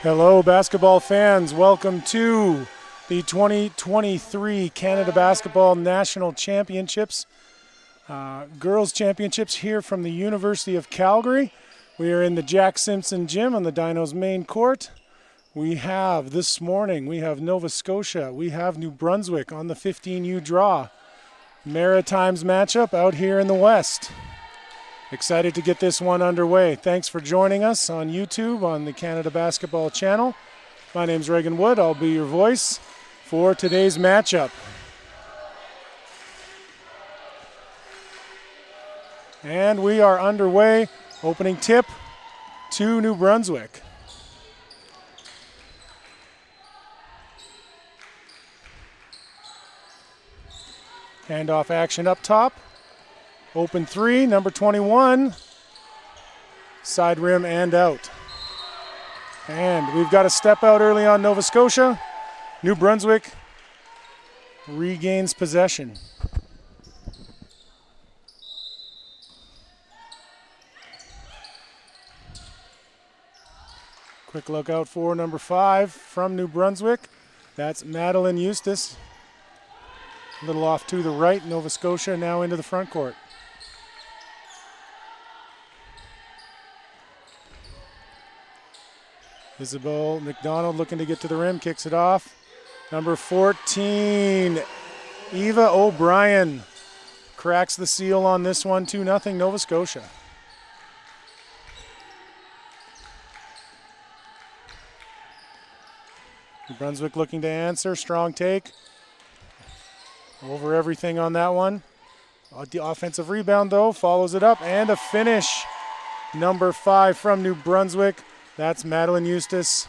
Hello, basketball fans. Welcome to the 2023 Canada Basketball National Championships, Girls Championships here from the University of Calgary. We are in the Jack Simpson Gym on the Dinos main court. This morning, we have Nova Scotia. We have New Brunswick on the 15U draw. Maritimes matchup out here in the West. Excited to get this one underway. Thanks for joining us on YouTube on the Canada Basketball channel. My name's Reagan Wood. I'll be your voice for today's matchup. And we are underway. Opening tip to New Brunswick. Handoff action up top. Open three, number 21. Side rim and out. And we've got a step out early on Nova Scotia. New Brunswick regains possession. Quick look out for number 5 from New Brunswick. That's Madeline Eustace. A little off to the right, Nova Scotia now into the front court. Isabel McDonald looking to get to the rim, kicks it off. Number 14, Eva O'Brien cracks the seal on this one, 2-0 Nova Scotia. New Brunswick looking to answer, strong take. Over everything on that one. The offensive rebound though, follows it up and a finish. Number 5 from New Brunswick. That's Madeline Eustace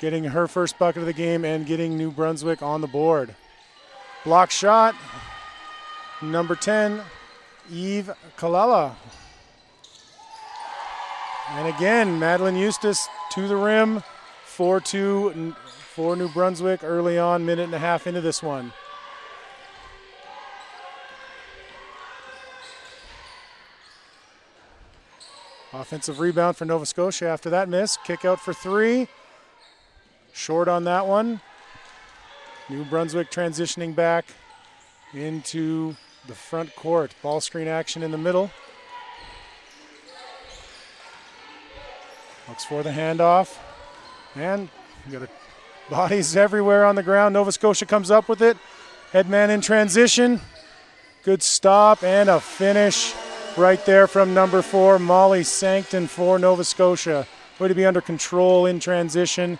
getting her first bucket of the game and getting New Brunswick on the board. Block shot, number 10, Eve Kalala. And again, Madeline Eustace to the rim, 4-2 for New Brunswick early on, minute and a half into this one. Offensive rebound for Nova Scotia after that miss. Kick out for 3. Short on that one. New Brunswick transitioning back into the front court. Ball screen action in the middle. Looks for the handoff. And you got bodies everywhere on the ground. Nova Scotia comes up with it. Headman in transition. Good stop and a finish. Right there from number 4, Molly Sancton for Nova Scotia. Way to be under control in transition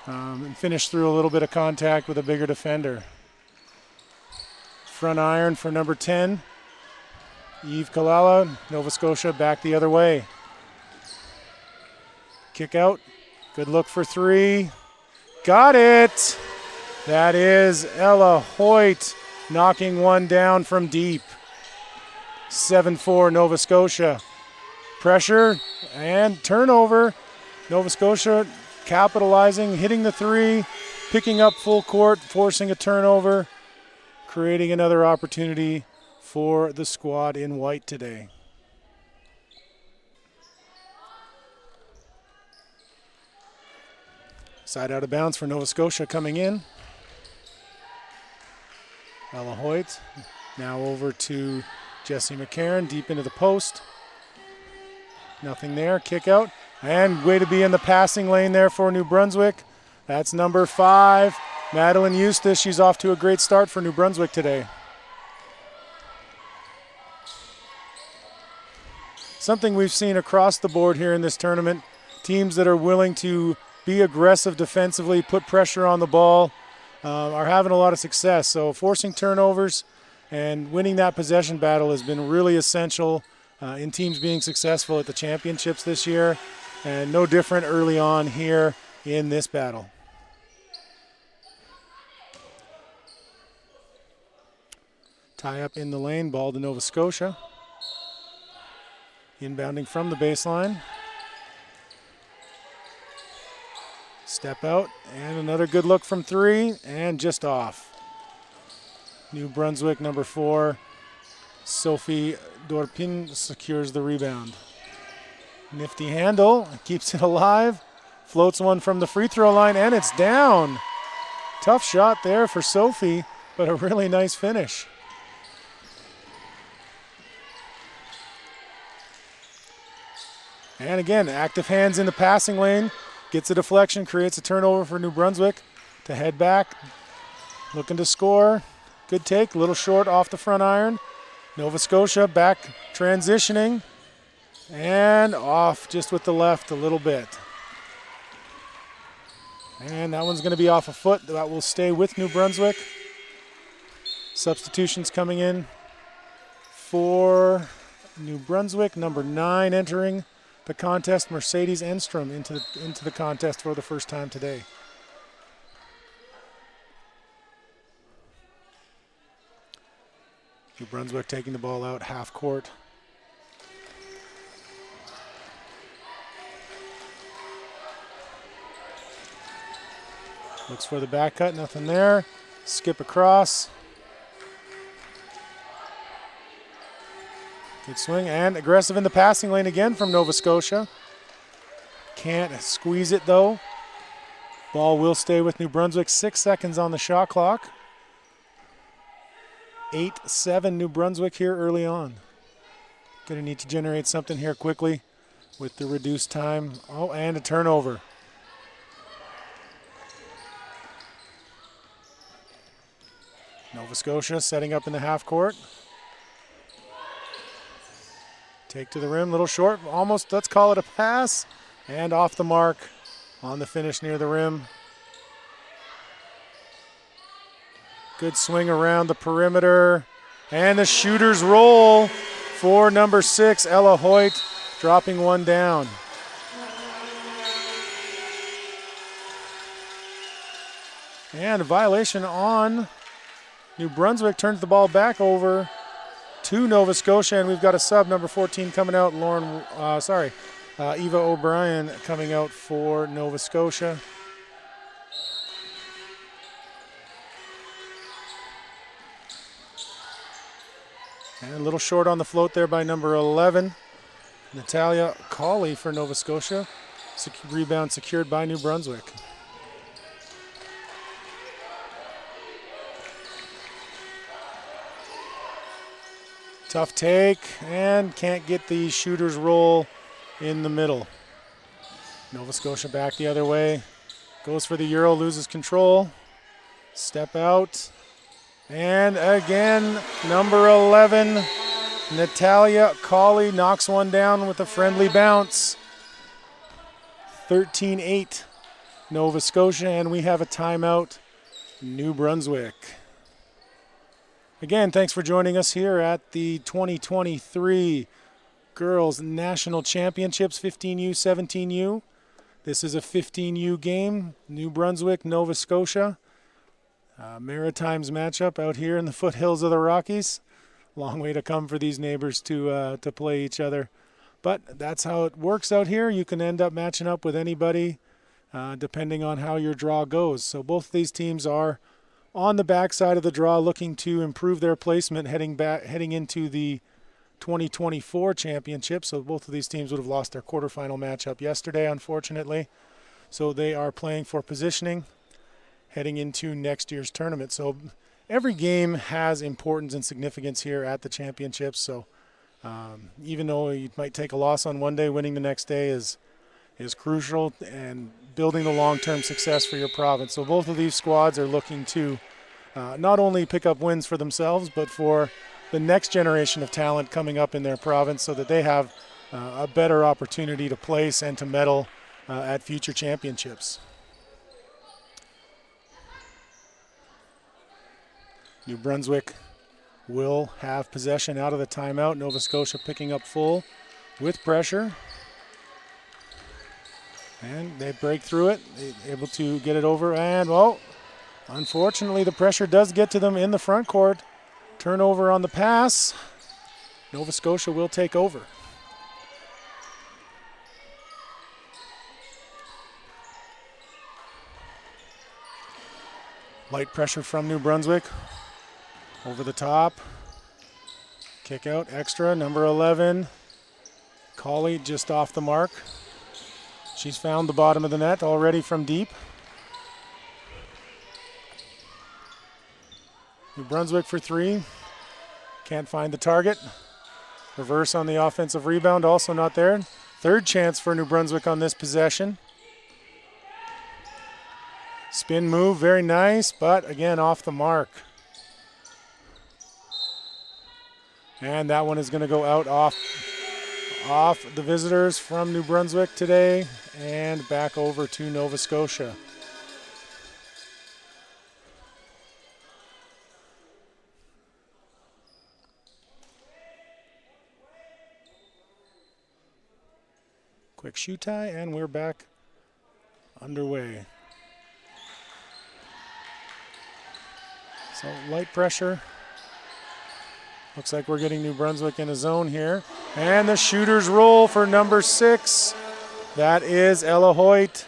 and finish through a little bit of contact with a bigger defender. Front iron for number 10, Eve Kalala. Nova Scotia back the other way. Kick out. Good look for 3. Got it! That is Ella Hoyt knocking one down from deep. 7-4 Nova Scotia. Pressure and turnover. Nova Scotia capitalizing, hitting the 3, picking up full court, forcing a turnover, creating another opportunity for the squad in white today. Side out of bounds for Nova Scotia coming in. Ella Hoyt now over to Jesse McCarron deep into the post. Nothing there. Kick out. And way to be in the passing lane there for New Brunswick. That's number 5, Madeline Eustace. She's off to a great start for New Brunswick today. Something we've seen across the board here in this tournament. Teams that are willing to be aggressive defensively, put pressure on the ball, are having a lot of success. So forcing turnovers and winning that possession battle has been really essential in teams being successful at the championships this year, and no different early on here in this battle. Tie up in the lane, ball to Nova Scotia. Inbounding from the baseline. Step out, and another good look from 3, and just off. New Brunswick, number 4, Sophie Dorpin secures the rebound. Nifty handle, keeps it alive Floats one from the free throw line, and it's down. Tough shot there for Sophie, but a really nice finish. And again, active hands in the passing lane. Gets a deflection, creates a turnover for New Brunswick to head back. Looking to score. Good take, a little short off the front iron. Nova Scotia back transitioning. And off just with the left a little bit. And that one's going to be off a foot. That will stay with New Brunswick. Substitutions coming in for New Brunswick. Number 9 entering the contest, Mercedes Enstrom into the contest for the first time today. New Brunswick taking the ball out half court. Looks for the back cut, nothing there. Skip across. Good swing and aggressive in the passing lane again from Nova Scotia. Can't squeeze it though. Ball will stay with New Brunswick. 6 seconds on the shot clock. 8-7 New Brunswick here early on. Gonna need to generate something here quickly with the reduced time. Oh, and a turnover. Nova Scotia setting up in the half court. Take to the rim, little short, almost, let's call it a pass. And off the mark on the finish near the rim. Good swing around the perimeter. And the shooter's roll for number 6, Ella Hoyt, dropping one down. And a violation on New Brunswick. Turns the ball back over to Nova Scotia, and we've got a sub, number 14 coming out, Eva O'Brien coming out for Nova Scotia. And a little short on the float there by number 11, Natalia Cawley for Nova Scotia. Rebound secured by New Brunswick. Tough take, and can't get the shooter's roll in the middle. Nova Scotia back the other way. Goes for the Euro, loses control. Step out. And again, number 11, Natalia Cawley knocks one down with a friendly bounce. 13-8 Nova Scotia, and we have a timeout, New Brunswick. Again, thanks for joining us here at the 2023 Girls National Championships, 15U, 17U. This is a 15U game, New Brunswick, Nova Scotia. Maritimes matchup out here in the foothills of the Rockies. Long way to come for these neighbors to play each other. But that's how it works out here. You can end up matching up with anybody depending on how your draw goes. So both of these teams are on the backside of the draw, looking to improve their placement heading into the 2024 championship. So both of these teams would have lost their quarterfinal matchup yesterday, unfortunately. So they are playing for positioning heading into next year's tournament. So every game has importance and significance here at the championships. So even though you might take a loss on one day, winning the next day is crucial and building the long-term success for your province. So both of these squads are looking to not only pick up wins for themselves, but for the next generation of talent coming up in their province so that they have a better opportunity to place and to medal at future championships. New Brunswick will have possession out of the timeout. Nova Scotia picking up full with pressure. And they break through it, able to get it over. And, well, unfortunately, the pressure does get to them in the front court. Turnover on the pass. Nova Scotia will take over. Light pressure from New Brunswick. Over the top. Kick out, extra, number 11. Cawley just off the mark. She's found the bottom of the net already from deep. New Brunswick for three. Can't find the target. Reverse on the offensive rebound, also not there. Third chance for New Brunswick on this possession. Spin move, very nice, but again off the mark. And that one is going to go out off the visitors from New Brunswick today and back over to Nova Scotia. Quick shoe tie, and we're back underway. So light pressure. Looks like we're getting New Brunswick in a zone here. And the shooter's roll for number 6. That is Ella Hoyt.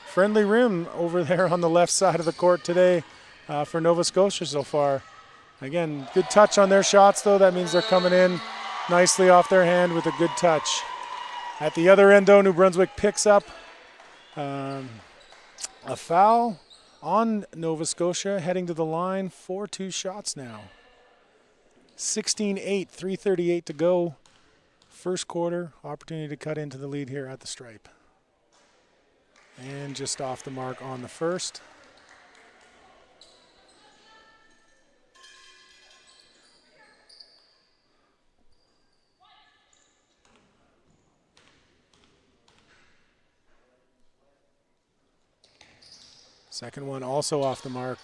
Friendly rim over there on the left side of the court today for Nova Scotia so far. Again, good touch on their shots though. That means they're coming in nicely off their hand with a good touch. At the other end though, New Brunswick picks up a foul on Nova Scotia, heading to the line. 4-2 shots now. 16-8, 3:38 to go. First quarter, opportunity to cut into the lead here at the stripe. And just off the mark on the first. Second one also off the mark.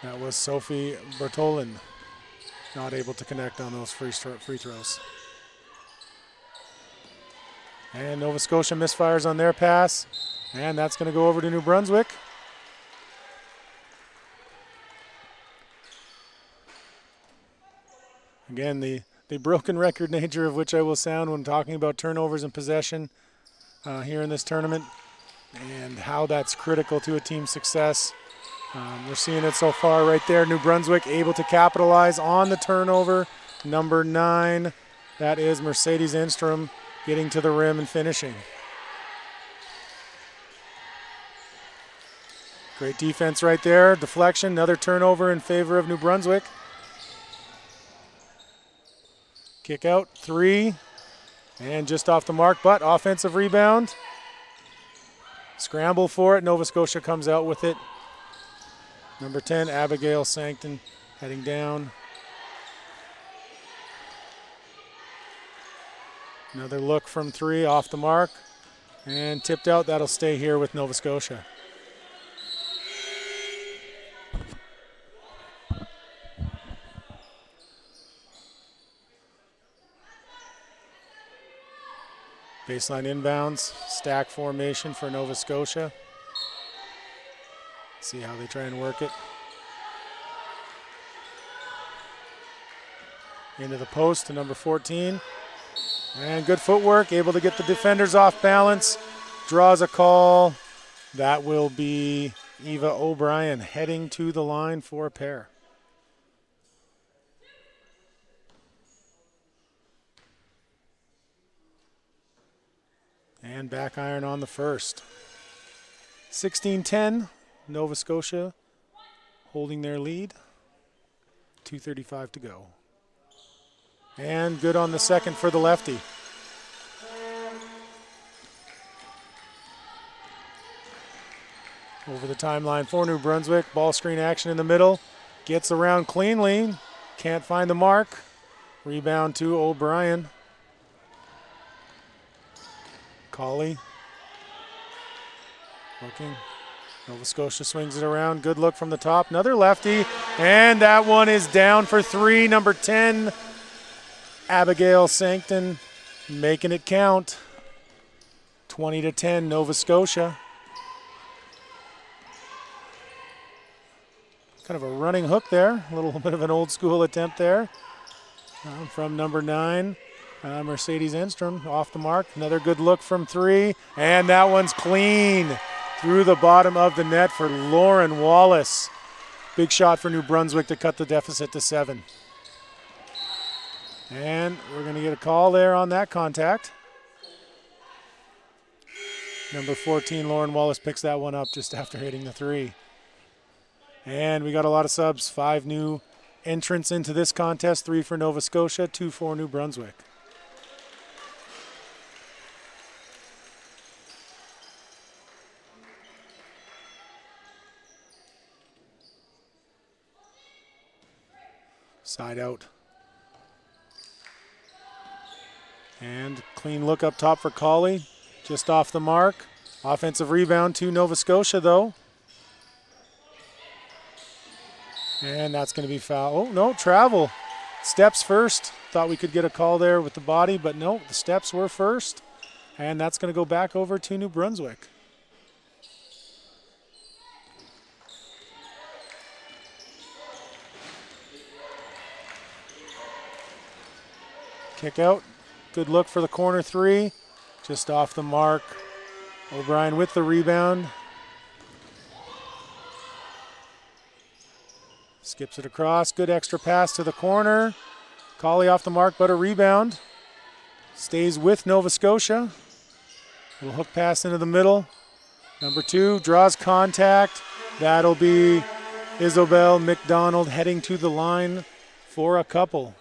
That was Sophie Bertolin, not able to connect on those free throws. And Nova Scotia misfires on their pass, and that's going to go over to New Brunswick. Again, the broken record nature of which I will sound when talking about turnovers and possession here in this tournament, and how that's critical to a team's success. We're seeing it so far right there. New Brunswick able to capitalize on the turnover. Number 9, that is Mercedes Enstrom, getting to the rim and finishing. Great defense right there. Deflection, another turnover in favor of New Brunswick. Kick out, 3, and just off the mark, but offensive rebound. Scramble for it. Nova Scotia comes out with it. Number 10, Abigail Sancton, heading down. Another look from 3, off the mark. And tipped out. That'll stay here with Nova Scotia. Baseline inbounds, stack formation for Nova Scotia. See how they try and work it. Into the post to number 14. And good footwork, able to get the defenders off balance. Draws a call. That will be Eva O'Brien heading to the line for a pair. And back iron on the first. 16-10, Nova Scotia holding their lead. 2:35 to go. And good on the second for the lefty. Over the timeline for New Brunswick. Ball screen action in the middle. Gets around cleanly. Can't find the mark. Rebound to O'Brien. Colley. Looking. Nova Scotia swings it around. Good look from the top. Another lefty. And that one is down for 3. Number 10, Abigail Sancton, making it count. 20-10, Nova Scotia. Kind of a running hook there. A little bit of an old school attempt there from number 9. Mercedes Enstrom off the mark. Another good look from 3. And that one's clean through the bottom of the net for Lauren Wallace. Big shot for New Brunswick to cut the deficit to 7. And we're going to get a call there on that contact. Number 14, Lauren Wallace, picks that one up just after hitting the 3. And we got a lot of subs. 5 new entrants into this contest, 3 for Nova Scotia, 2 for New Brunswick. Side out. And clean look up top for Colley. Just off the mark. Offensive rebound to Nova Scotia, though. And that's going to be foul. Oh, no, travel. Steps first. Thought we could get a call there with the body, but no, the steps were first. And that's going to go back over to New Brunswick. Kick out. Good look for the corner 3. Just off the mark. O'Brien with the rebound. Skips it across. Good extra pass to the corner. Colley off the mark, but a rebound. Stays with Nova Scotia. Little hook pass into the middle. Number 2 draws contact. That'll be Isobel McDonald heading to the line for a couple.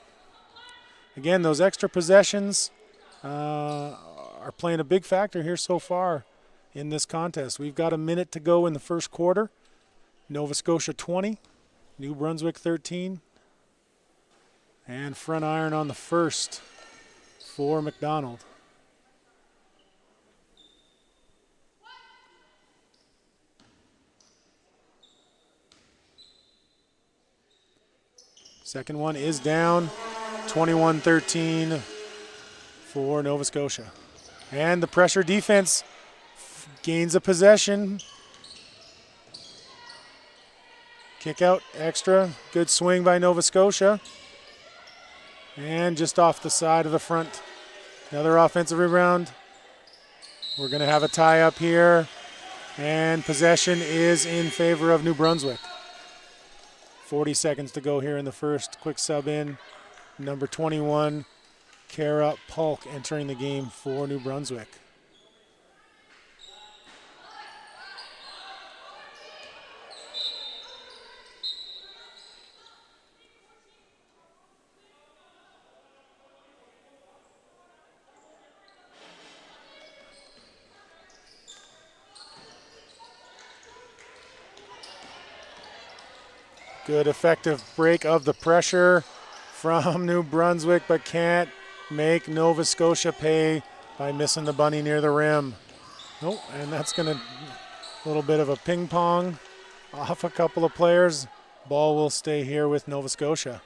Again, those extra possessions are playing a big factor here so far in this contest. We've got a minute to go in the first quarter. Nova Scotia 20, New Brunswick 13. And front iron on the first for McDonald. Second one is down. 21-13 for Nova Scotia. And the pressure defense gains a possession. Kick out, extra. Good swing by Nova Scotia. And just off the side of the front. Another offensive rebound. We're going to have a tie up here. And possession is in favor of New Brunswick. 40 seconds to go here in the first. Quick sub in. Number 21, Kara Polk entering the game for New Brunswick. Good effective break of the pressure from New Brunswick, but can't make Nova Scotia pay by missing the bunny near the rim. Oh, and that's going to, a little bit of a ping pong off a couple of players. Ball will stay here with Nova Scotia.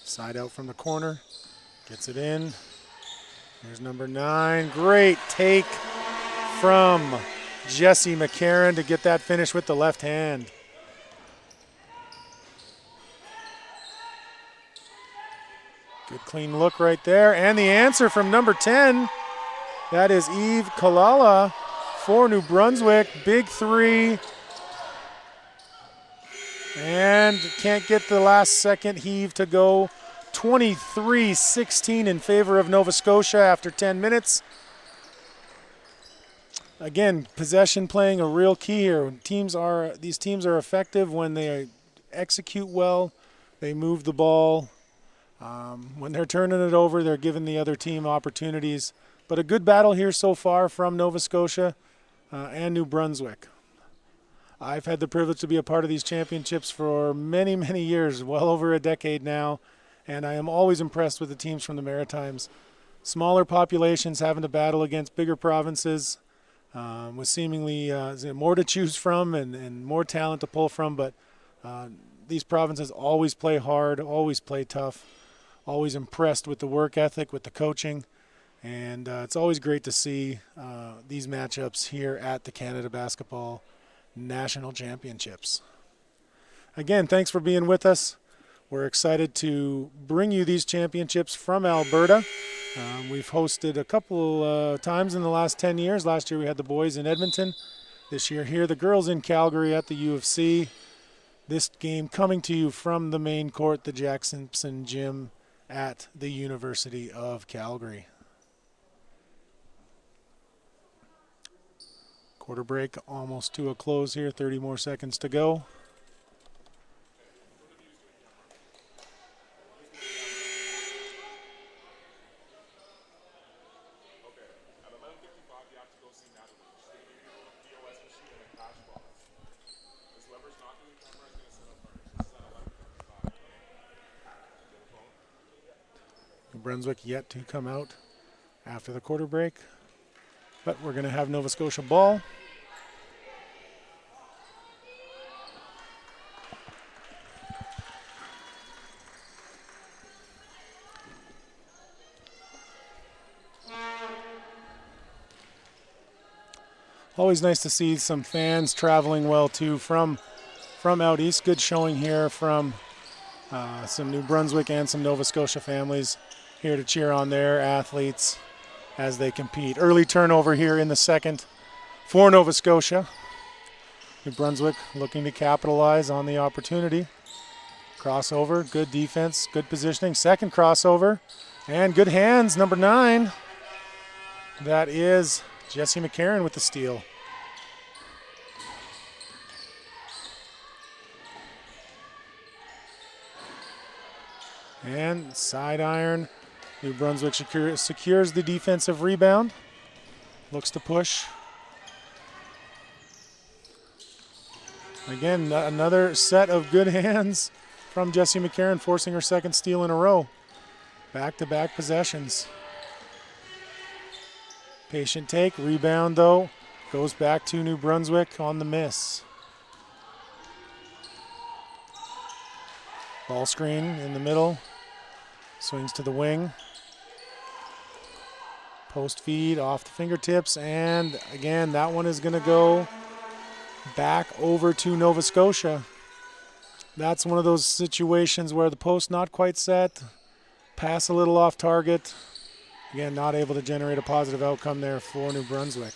Side out from the corner, gets it in. There's number 9, great take from Jesse McCarron to get that finish with the left hand. Good clean look right there. And the answer from number 10, that is Eve Kalala for New Brunswick. Big 3. And can't get the last second heave to go. 23-16 in favor of Nova Scotia after 10 minutes. Again, possession playing a real key here. These teams are effective when they execute well. They move the ball. When they're turning it over, they're giving the other team opportunities. But a good battle here so far from Nova Scotia and New Brunswick. I've had the privilege to be a part of these championships for many, many years, well over a decade now, and I am always impressed with the teams from the Maritimes. Smaller populations having to battle against bigger provinces. With seemingly more to choose from and more talent to pull from, but these provinces always play hard, always play tough, always impressed with the work ethic, with the coaching, and it's always great to see these matchups here at the Canada Basketball National Championships. Again, thanks for being with us. We're excited to bring you these championships from Alberta. We've hosted a couple times in the last 10 years. Last year we had the boys in Edmonton. this year here. The girls in Calgary at the U of C. This game coming to you from the main court, the Jack Simpson Gym at the University of Calgary. Quarter break almost to a close here, 30 more seconds to go. Brunswick yet to come out after the quarter break, but we're going to have Nova Scotia ball. Always nice to see some fans traveling well too from out east. Good showing here from some New Brunswick and some Nova Scotia families here to cheer on their athletes as they compete. Early turnover here in the second for Nova Scotia. New Brunswick looking to capitalize on the opportunity. Crossover, good defense, good positioning. Second crossover, and good hands, number 9. That is Jessie McCarron with the steal. And side iron. New Brunswick secures the defensive rebound. Looks to push. Again, another set of good hands from Jessie McCarron, forcing her second steal in a row. Back-to-back possessions. Patient take, rebound though, goes back to New Brunswick on the miss. Ball screen in the middle, swings to the wing. Post feed off the fingertips, and again, that one is gonna go back over to Nova Scotia. That's one of those situations where the post not quite set, pass a little off target. Again, not able to generate a positive outcome there for New Brunswick.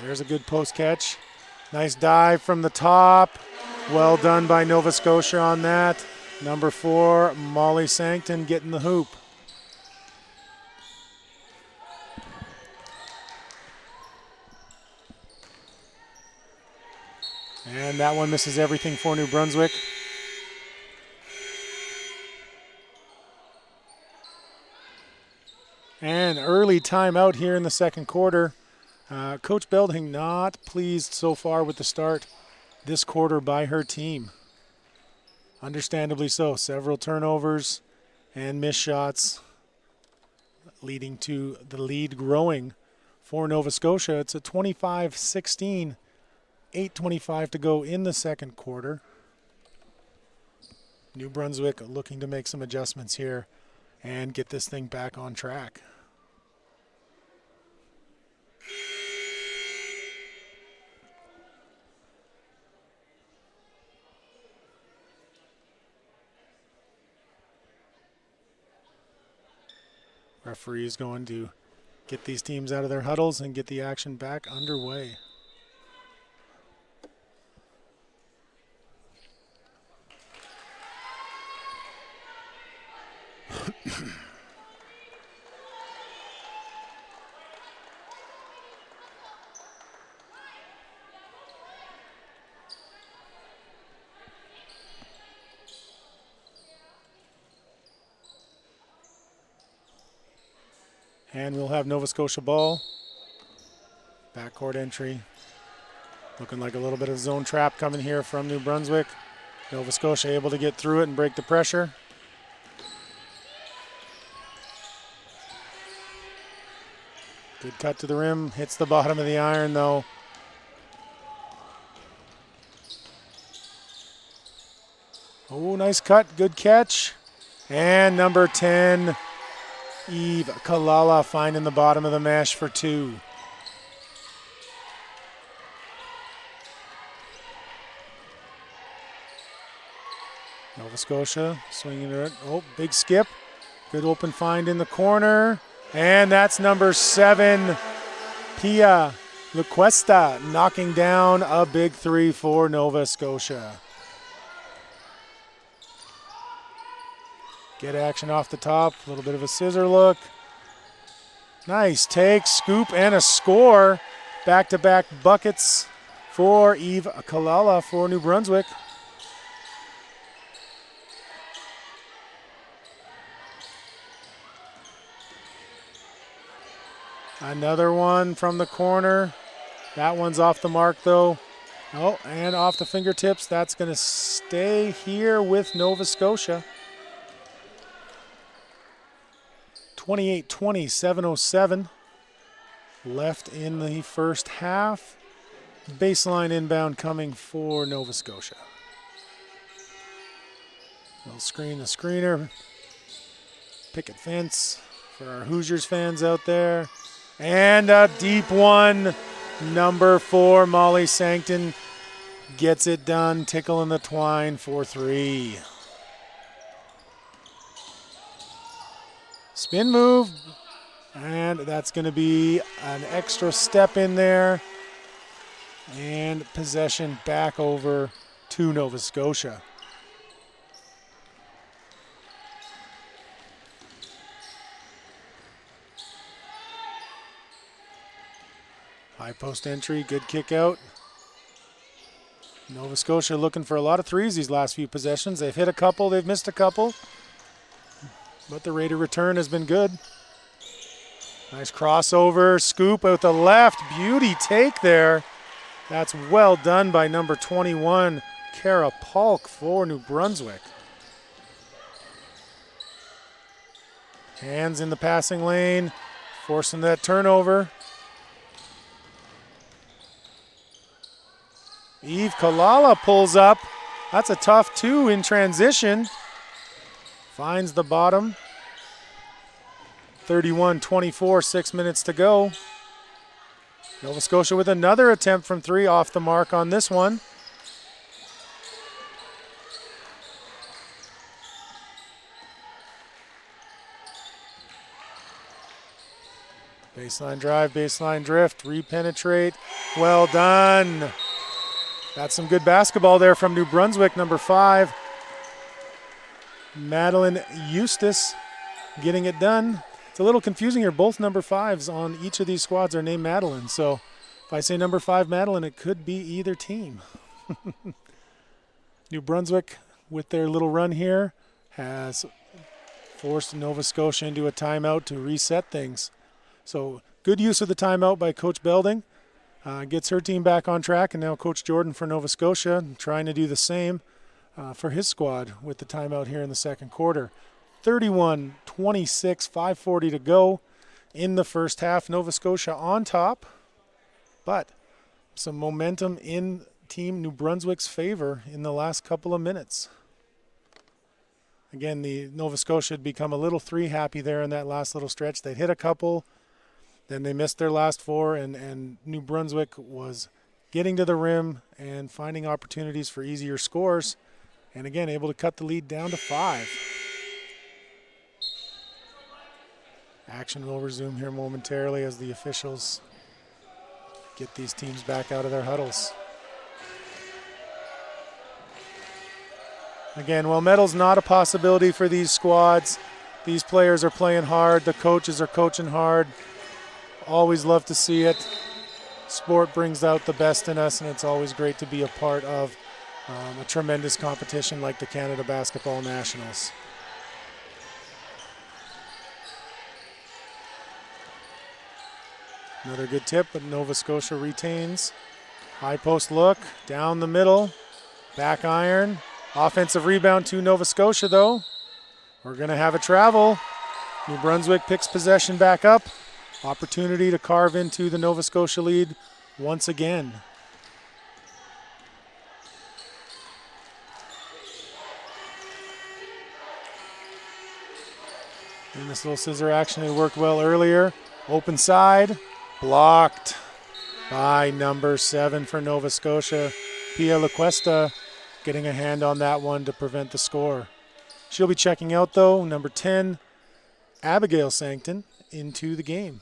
There's a good post catch. Nice dive from the top. Well done by Nova Scotia on that. Number 4, Molly Sancton getting the hoop. And that one misses everything for New Brunswick. And early timeout here in the second quarter. Coach Belding not pleased so far with the start this quarter by her team. Understandably so. Several turnovers and missed shots leading to the lead growing for Nova Scotia. It's a 25-16, 8:25 to go in the second quarter. New Brunswick looking to make some adjustments here and get this thing back on track. Referee is going to get these teams out of their huddles and get the action back underway. And we'll have Nova Scotia ball. Backcourt entry. Looking like a little bit of zone trap coming here from New Brunswick. Nova Scotia able to get through it and break the pressure. Good cut to the rim. Hits the bottom of the iron though. Oh, nice cut. Good catch. And number 10. Eve Kalala finding the bottom of the mesh for 2. Nova Scotia swinging it. Oh, big skip. Good open find in the corner. And that's number 7, Pia LaQuesta knocking down a big three for Nova Scotia. Get action off the top, a little bit of a scissor look. Nice take, scoop, and a score. Back-to-back buckets for Eve Kalala for New Brunswick. Another one from the corner. That one's off the mark though. Oh, and off the fingertips. That's going to stay here with Nova Scotia. 28-20, 7:07 left in the first half. Baseline inbound coming for Nova Scotia. They'll screen the screener. Picket fence for our Hoosiers fans out there. And a deep one. Number 4, Molly Sancton gets it done. Tickling the twine for 3. Spin move, and that's going to be an extra step in there, and possession back over to Nova Scotia. High post entry, good kick out. Nova Scotia looking for a lot of threes these last few possessions. They've hit a couple, they've missed a couple. But the rate of return has been good. Nice crossover, scoop out the left. Beauty take there. That's well done by number 21, Kara Polk for New Brunswick. Hands in the passing lane, forcing that turnover. Eve Kalala pulls up. That's a tough 2 in transition. Finds the bottom. 31-24, 6 minutes to go. Nova Scotia with another attempt from 3 off the mark on this one. Baseline drive, baseline drift, repenetrate. Well done. That's some good basketball there from New Brunswick, number 5. Madeline Eustace getting it done. It's a little confusing here. Both number 5s on each of these squads are named Madeline. So if I say number 5 Madeline, it could be either team. New Brunswick, with their little run here, has forced Nova Scotia into a timeout to reset things. So good use of the timeout by Coach Belding. Gets her team back on track, and now Coach Jordan for Nova Scotia trying to do the same for his squad with the timeout here in the second quarter. 31-26, 5:40 to go in the first half. Nova Scotia on top, but some momentum in Team New Brunswick's favor in the last couple of minutes. Again, the Nova Scotia had become a little 3 happy there in that last little stretch. They hit a couple, then they missed their last 4, and New Brunswick was getting to the rim and finding opportunities for easier scores. And again, able to cut the lead down to 5. Action will resume here momentarily as the officials get these teams back out of their huddles. Again, while medal's not a possibility for these squads, these players are playing hard, the coaches are coaching hard. Always love to see it. Sport brings out the best in us, and it's always great to be a part of a tremendous competition like the Canada Basketball Nationals. Another good tip, but Nova Scotia retains. High post look, down the middle, back iron. Offensive rebound to Nova Scotia though. We're gonna have a travel. New Brunswick picks possession back up. Opportunity to carve into the Nova Scotia lead once again. And this little scissor action had worked well earlier. Open side, blocked by number 7 for Nova Scotia. Pia LaQuesta getting a hand on that one to prevent the score. She'll be checking out though, number 10, Abigail Sancton, into the game.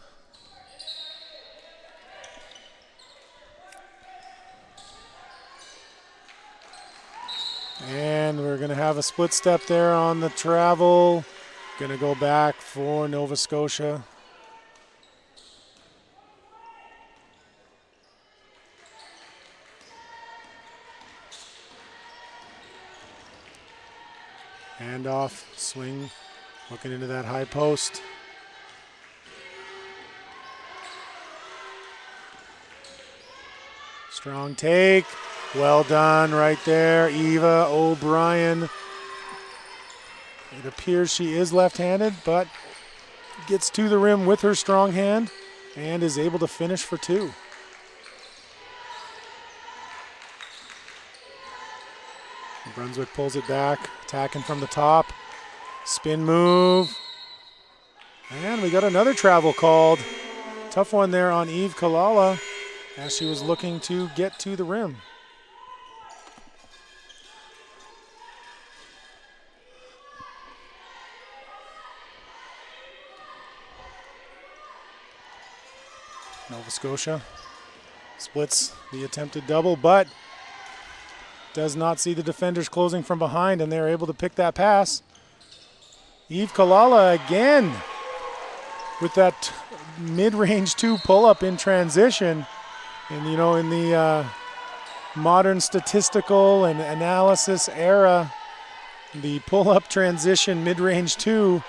And we're going to have a split step there on the travel. Going to go back for Nova Scotia. Hand off, swing, looking into that high post. Strong take. Well done right there, Eva O'Brien. It appears she is left-handed, but gets to the rim with her strong hand and is able to finish for two. Brunswick pulls it back, attacking from the top. Spin move. And we got another travel called. Tough one there on Eve Kalala as she was looking to get to the rim. Nova Scotia splits the attempted double, but does not see the defenders closing from behind, and they're able to pick that pass. Eve Kalala again with that mid-range two pull-up in transition. And you know, in the modern statistical and analysis era, the pull-up transition mid-range two,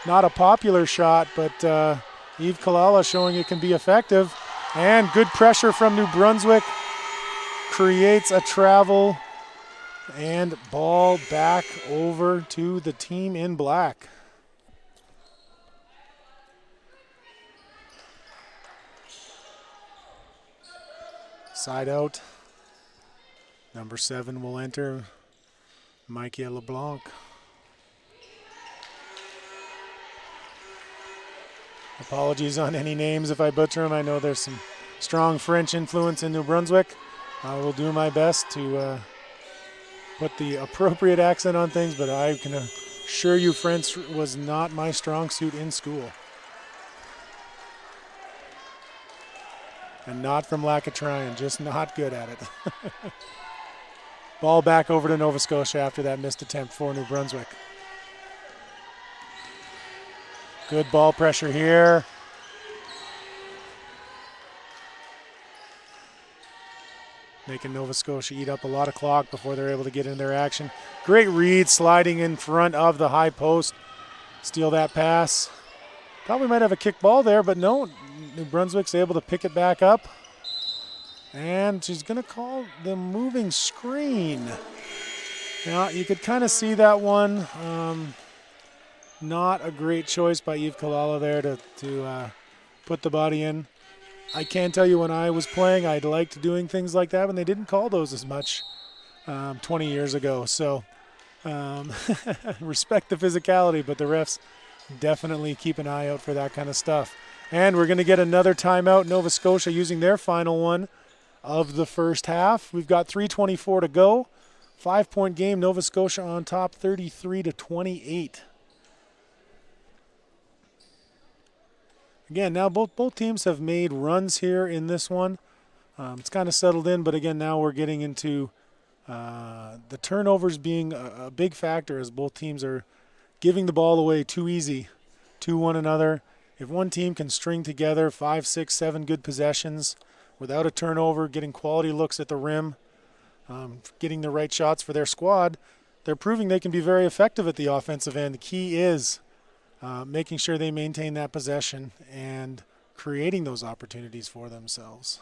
not a popular shot, but Eve Kalala showing it can be effective. And good pressure from New Brunswick creates a travel and ball back over to the team in black. Side out. Number 7 will enter, Mikey LeBlanc. Apologies on any names if I butcher them. I know there's some strong French influence in New Brunswick. I will do my best to put the appropriate accent on things, but I can assure you French was not my strong suit in school. And not from lack of trying, just not good at it. Ball back over to Nova Scotia after that missed attempt for New Brunswick. Good ball pressure here. Making Nova Scotia eat up a lot of clock before they're able to get in their action. Great read, sliding in front of the high post. Steal that pass. Thought we might have a kick ball there, but no. New Brunswick's able to pick it back up. And she's going to call the moving screen. Now, you could kind of see that one. Not a great choice by Eve Kalala there to put the body in. I can tell you when I was playing, I liked doing things like that when they didn't call those as much 20 years ago. So respect the physicality, but the refs definitely keep an eye out for that kind of stuff. And we're going to get another timeout. Nova Scotia using their final one of the first half. We've got 3:24 to go. 5-point game, Nova Scotia on top, 33-28. Again, now both teams have made runs here in this one. It's kind of settled in, but again, now we're getting into the turnovers being a big factor as both teams are giving the ball away too easy to one another. If one team can string together 5, 6, 7 good possessions without a turnover, getting quality looks at the rim, getting the right shots for their squad, they're proving they can be very effective at the offensive end. The key is making sure they maintain that possession and creating those opportunities for themselves.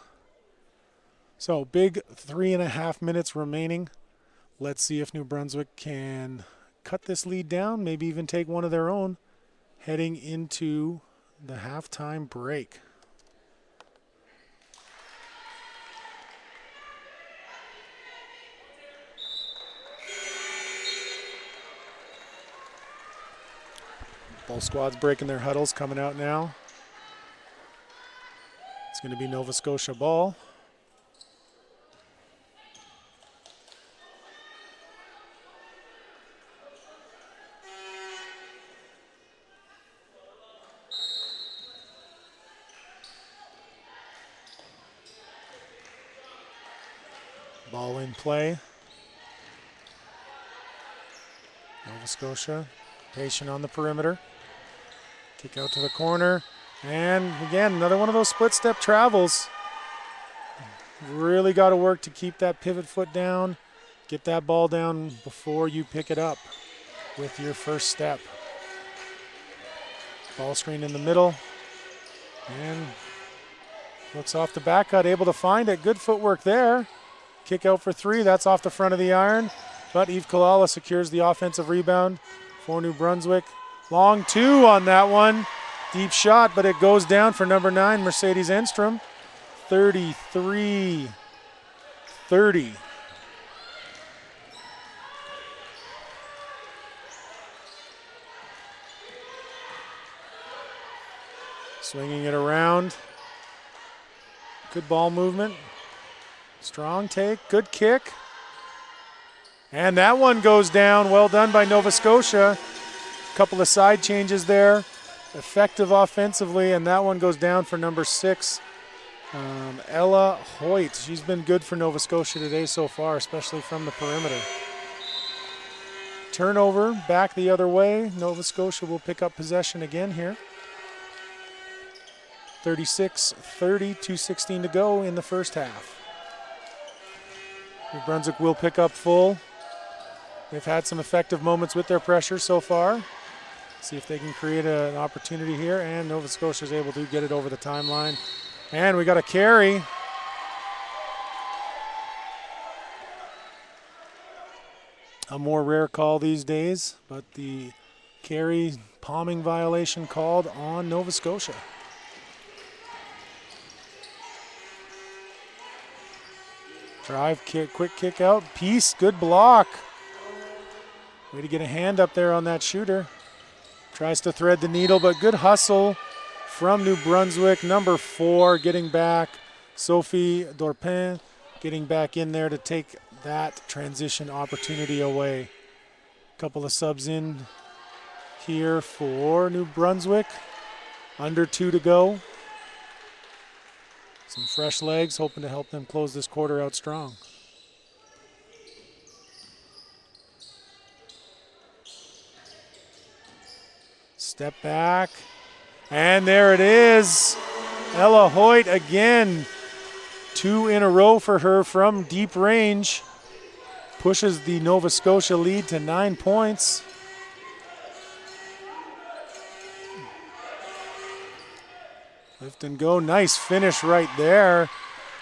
So big 3.5 minutes remaining. Let's see if New Brunswick can cut this lead down, maybe even take one of their own heading into the halftime break. Both squads breaking their huddles, coming out now. It's going to be Nova Scotia ball. Ball in play. Nova Scotia patient on the perimeter. Kick out to the corner. And again, another one of those split step travels. Really got to work to keep that pivot foot down. Get that ball down before you pick it up with your first step. Ball screen in the middle. And looks off the back cut, able to find it. Good footwork there. Kick out for three. That's off the front of the iron. But Eve Kalala secures the offensive rebound for New Brunswick. Long two on that one. Deep shot, but it goes down for number 9, Mercedes Enstrom. 33-30. Swinging it around. Good ball movement. Strong take, good kick. And that one goes down. Well done by Nova Scotia. A couple of side changes there. Effective offensively, and that one goes down for number 6, Ella Hoyt. She's been good for Nova Scotia today so far, especially from the perimeter. Turnover back the other way. Nova Scotia will pick up possession again here. 36-30, 2:16 to go in the first half. New Brunswick will pick up full. They've had some effective moments with their pressure so far. See if they can create an opportunity here, and Nova Scotia is able to get it over the timeline. And we got a carry. A more rare call these days, but the carry palming violation called on Nova Scotia. Drive, kick, quick kick out. Peace, good block. Way to get a hand up there on that shooter. Tries to thread the needle, but good hustle from New Brunswick. Number 4 getting back. Sophie Dorpin getting back in there to take that transition opportunity away. Couple of subs in here for New Brunswick. Under 2 to go. Some fresh legs, hoping to help them close this quarter out strong. Step back, and there it is. Ella Hoyt again. 2 in a row for her from deep range. Pushes the Nova Scotia lead to 9 points. Lift and go, nice finish right there.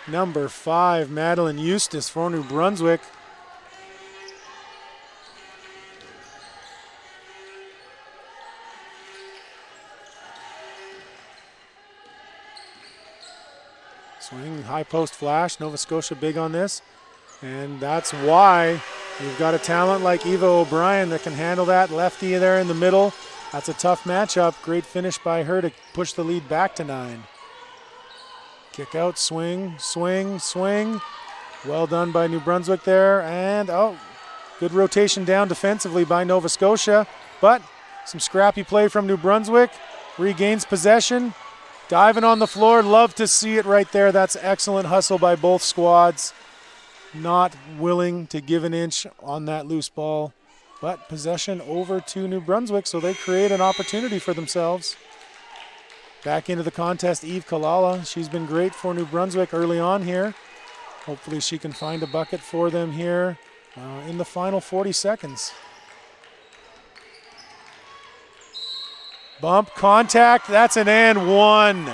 Number 5, Madeline Eustace for New Brunswick. Swing, high post flash, Nova Scotia big on this. And that's why you've got a talent like Eva O'Brien that can handle that. Lefty there in the middle. That's a tough matchup. Great finish by her to push the lead back to 9. Kick out, swing, swing, swing. Well done by New Brunswick there. And, good rotation down defensively by Nova Scotia. But some scrappy play from New Brunswick. Regains possession. Diving on the floor, love to see it right there. That's excellent hustle by both squads. Not willing to give an inch on that loose ball. But possession over to New Brunswick, so they create an opportunity for themselves. Back into the contest, Eve Kalala. She's been great for New Brunswick early on here. Hopefully she can find a bucket for them here in the final 40 seconds. Bump, contact, that's an and 1.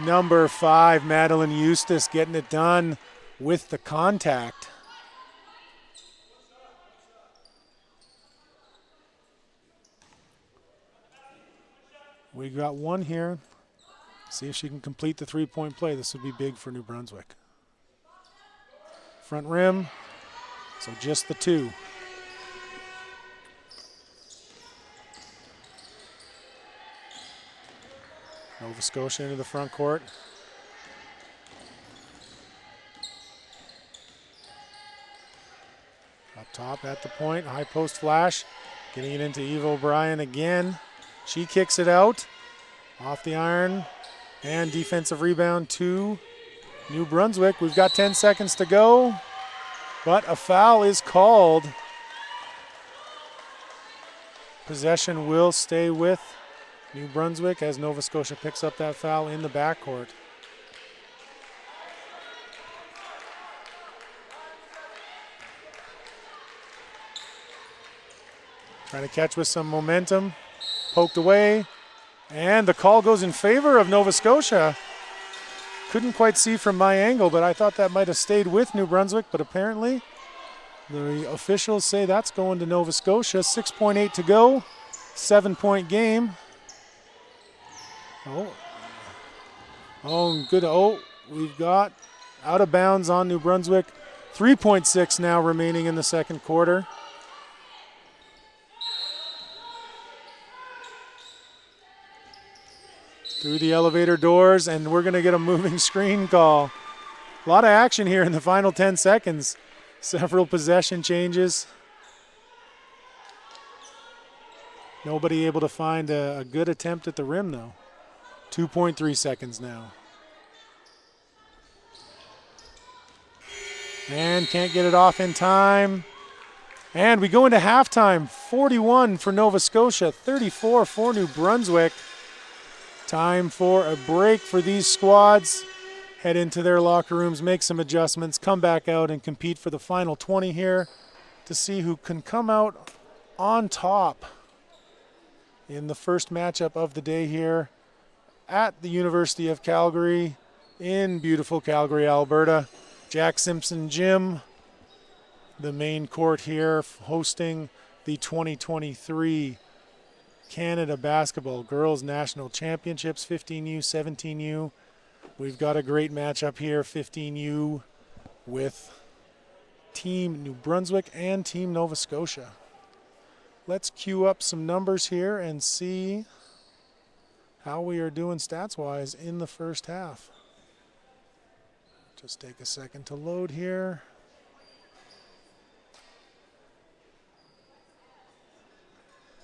Number 5, Madeline Eustace getting it done with the contact. We got one here. See if she can complete the 3-point play. This would be big for New Brunswick. Front rim, so just the 2. Nova Scotia into the front court. Up top at the point, high post flash. Getting it into Eva O'Brien again. She kicks it out. Off the iron. And defensive rebound to New Brunswick. We've got 10 seconds to go. But a foul is called. Possession will stay with New Brunswick as Nova Scotia picks up that foul in the backcourt. Trying to catch with some momentum. Poked away. And the call goes in favor of Nova Scotia. Couldn't quite see from my angle, but I thought that might have stayed with New Brunswick, but apparently the officials say that's going to Nova Scotia. 6.8 to go. 7-point game. Oh, good. Oh, we've got out of bounds on New Brunswick. 3.6 now remaining in the second quarter. Through the elevator doors, and we're going to get a moving screen call. A lot of action here in the final 10 seconds. Several possession changes. Nobody able to find a good attempt at the rim, though. 2.3 seconds now. And can't get it off in time. And we go into halftime. 41 for Nova Scotia, 34 for New Brunswick. Time for a break for these squads. Head into their locker rooms, make some adjustments, come back out and compete for the final 20 here to see who can come out on top in the first matchup of the day here at the University of Calgary in beautiful Calgary, Alberta. Jack Simpson Gym, the main court here, hosting the 2023 Canada Basketball Girls National Championships, 15U, 17U. We've got a great matchup here, 15U with Team New Brunswick and Team Nova Scotia. Let's cue up some numbers here and see how we are doing stats-wise in the first half. Just take a second to load here.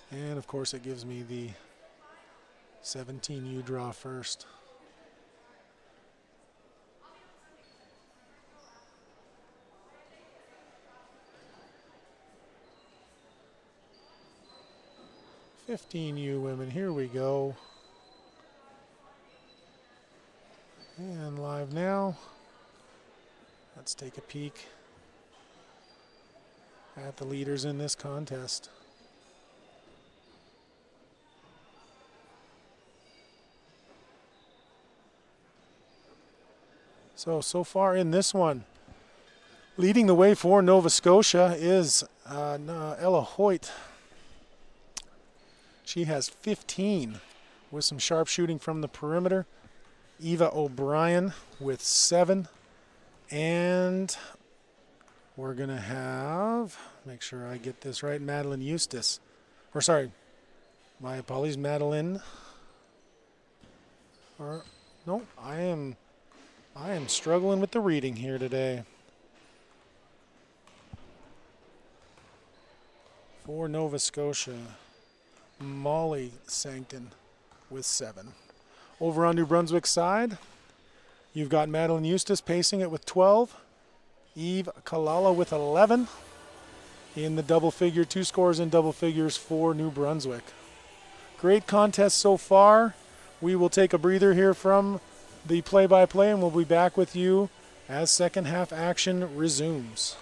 And of course it gives me the 17U draw first. (15U) women, here we go. And live now. Let's take a peek at the leaders in this contest. So far in this one, leading the way for Nova Scotia is Ella Hoyt. She has 15 with some sharp shooting from the perimeter. Eva O'Brien with 7. And we're going to have, make sure I get this right, Madeline Eustace. Or sorry, my apologies, Madeline. Or, no, I am struggling with the reading here today. For Nova Scotia, Molly Sancton with 7. Over on New Brunswick's side, you've got Madeline Eustace pacing it with 12. Eve Kalala with 11. In the double figure, 2 scores in double figures for New Brunswick. Great contest so far. We will take a breather here from the play-by-play, and we'll be back with you as second half action resumes.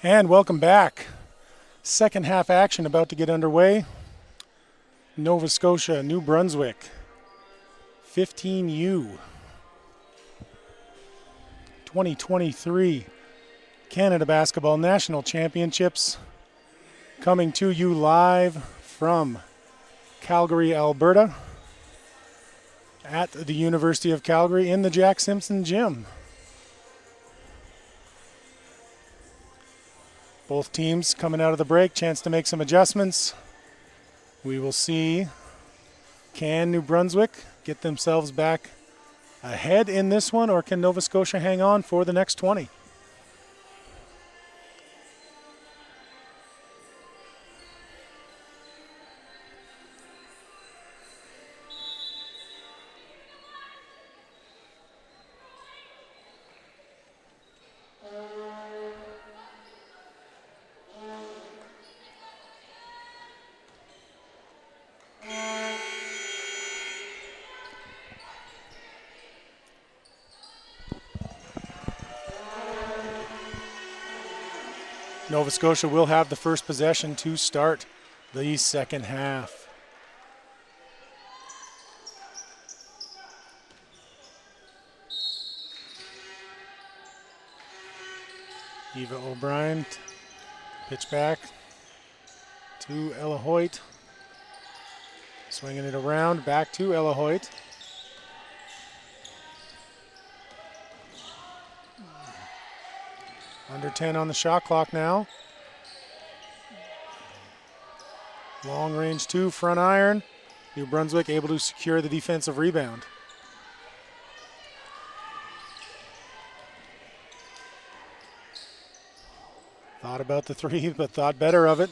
And welcome back. Second half action about to get underway. Nova Scotia, New Brunswick, 15U. 2023 Canada Basketball National Championships coming to you live from Calgary, Alberta at the University of Calgary in the Jack Simpson Gym. Both teams coming out of the break, chance to make some adjustments. We will see, can New Brunswick get themselves back ahead in this one, or can Nova Scotia hang on for the next 20? Nova Scotia will have the first possession to start the second half. Eva O'Brien, pitch back to Ella Hoyt. Swinging it around, back to Ella Hoyt. Under 10 on the shot clock now. Long range two, front iron. New Brunswick able to secure the defensive rebound. Thought about the three, but thought better of it.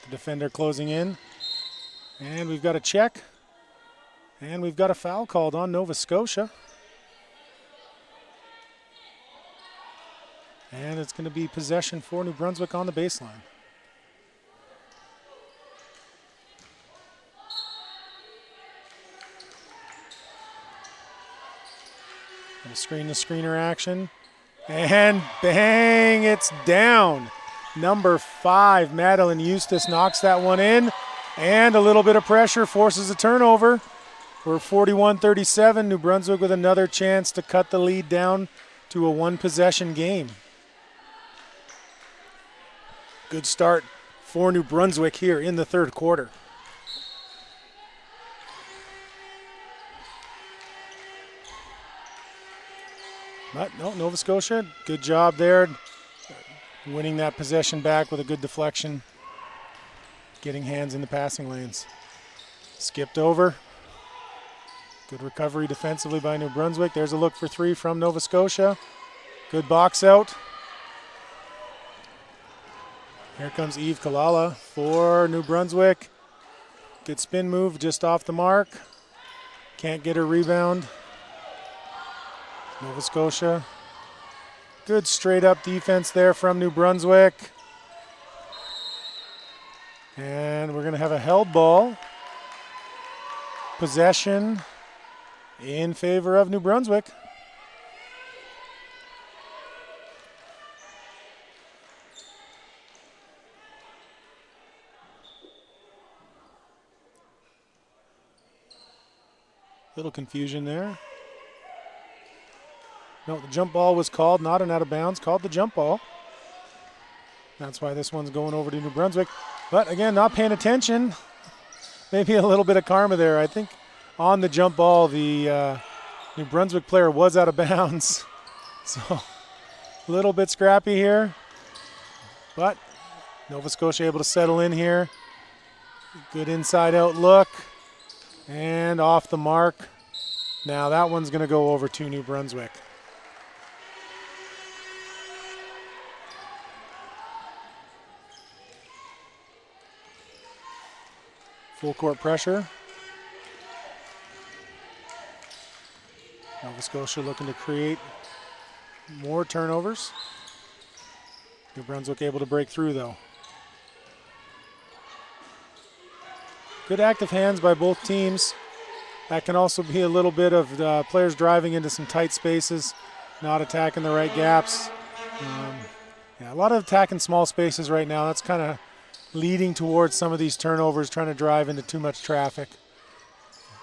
The defender closing in. And we've got a check. And we've got a foul called on Nova Scotia. And it's going to be possession for New Brunswick on the baseline. And a screen-to-screener action. And bang, it's down. Number 5, Madeline Eustace knocks that one in. And a little bit of pressure forces a turnover. We're 41-37. New Brunswick with another chance to cut the lead down to a one-possession game. Good start for New Brunswick here in the third quarter. But no, Nova Scotia, good job there. Winning that possession back with a good deflection. Getting hands in the passing lanes. Skipped over. Good recovery defensively by New Brunswick. There's a look for three from Nova Scotia. Good box out. Here comes Eve Kalala for New Brunswick. Good spin move just off the mark. Can't get her rebound. Nova Scotia. Good straight up defense there from New Brunswick. And we're going to have a held ball. Possession in favor of New Brunswick. Little confusion there. No, the jump ball was called, not an out of bounds, called the jump ball. That's why this one's going over to New Brunswick. But again, not paying attention. Maybe a little bit of karma there. I think on the jump ball, the New Brunswick player was out of bounds. So a little bit scrappy here. But Nova Scotia able to settle in here. Good inside out look. And off the mark. Now that one's going to go over to New Brunswick. Full court pressure. Nova Scotia looking to create more turnovers. New Brunswick able to break through though. Good active hands by both teams. That can also be a little bit of players driving into some tight spaces, not attacking the right gaps. Yeah, a lot of attacking small spaces right now. That's kind of leading towards some of these turnovers, trying to drive into too much traffic.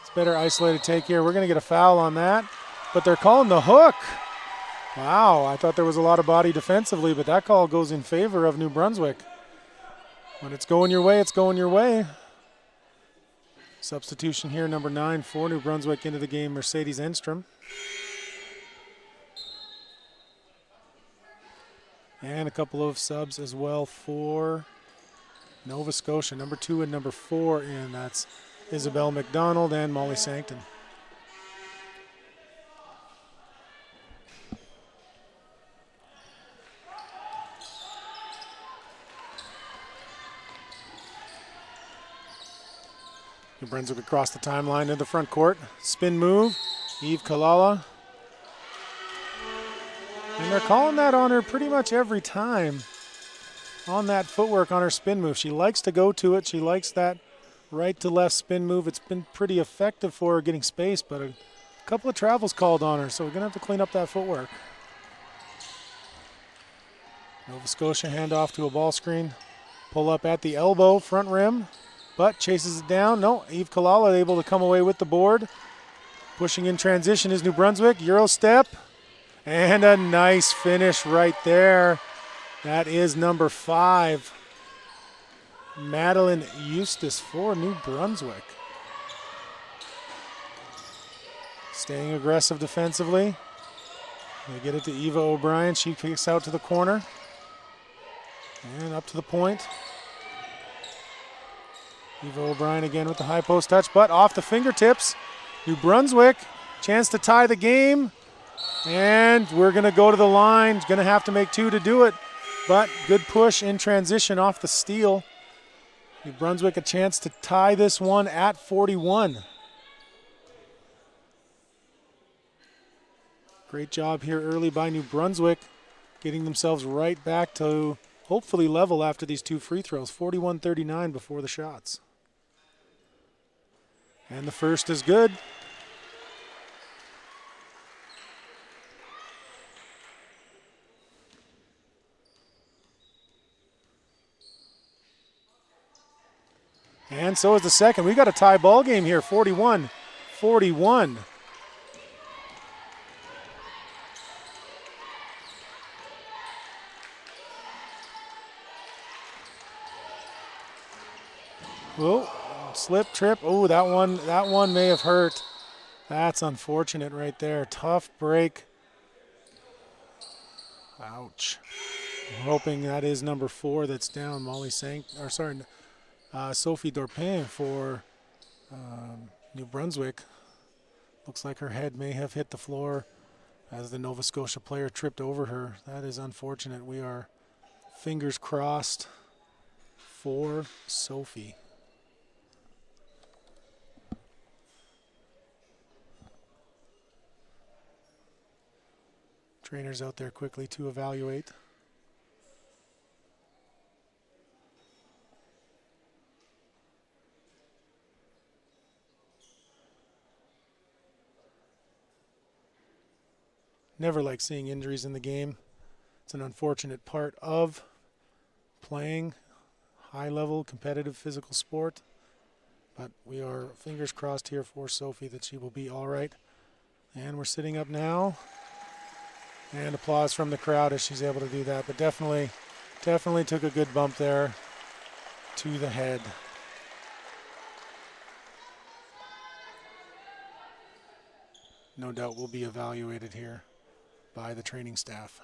It's better isolated take here. We're going to get a foul on that, but they're calling the hook. Wow, I thought there was a lot of body defensively, but that call goes in favor of New Brunswick. When it's going your way, it's going your way. Substitution here, number 9 for New Brunswick into the game, Mercedes Enstrom. And a couple of subs as well for Nova Scotia, number 2 and number 4, and that's Isabel McDonald and Molly Sancton. New Brunswick across the timeline to the front court. Spin move, Eve Kalala. And they're calling that on her pretty much every time. On that footwork on her spin move. She likes to go to it. She likes that right to left spin move. It's been pretty effective for her getting space, but a couple of travels called on her, so we're going to have to clean up that footwork. Nova Scotia handoff to a ball screen. Pull up at the elbow, front rim, but chases it down. No, Eve Kalala able to come away with the board. Pushing in transition is New Brunswick. Euro step. And a nice finish right there. That is number 5. Madeline Eustace for New Brunswick. Staying aggressive defensively. They get it to Eva O'Brien. She kicks out to the corner. And up to the point. Eva O'Brien again with the high post touch, but off the fingertips. New Brunswick, chance to tie the game. And we're going to go to the line. Going to have to make 2 to do it. But good push in transition off the steal. New Brunswick a chance to tie this one at 41. Great job here early by New Brunswick, getting themselves right back to hopefully level after these 2 free throws. 41-39 before the shots. And the first is good. And so is the second. We got a tie ball game here, 41-41. Whoa, slip, trip. Oh, that one may have hurt. That's unfortunate right there. Tough break. Ouch. I'm hoping that is number 4 that's down. Sophie Dorpin for New Brunswick. Looks like her head may have hit the floor as the Nova Scotia player tripped over her. That is unfortunate. We are fingers crossed for Sophie. Trainers out there quickly to evaluate. Never like seeing injuries in the game. It's an unfortunate part of playing high-level competitive physical sport. But we are fingers crossed here for Sophie that she will be all right. And we're sitting up now. And applause from the crowd as she's able to do that. But definitely took a good bump there to the head. No doubt will be evaluated here by the training staff.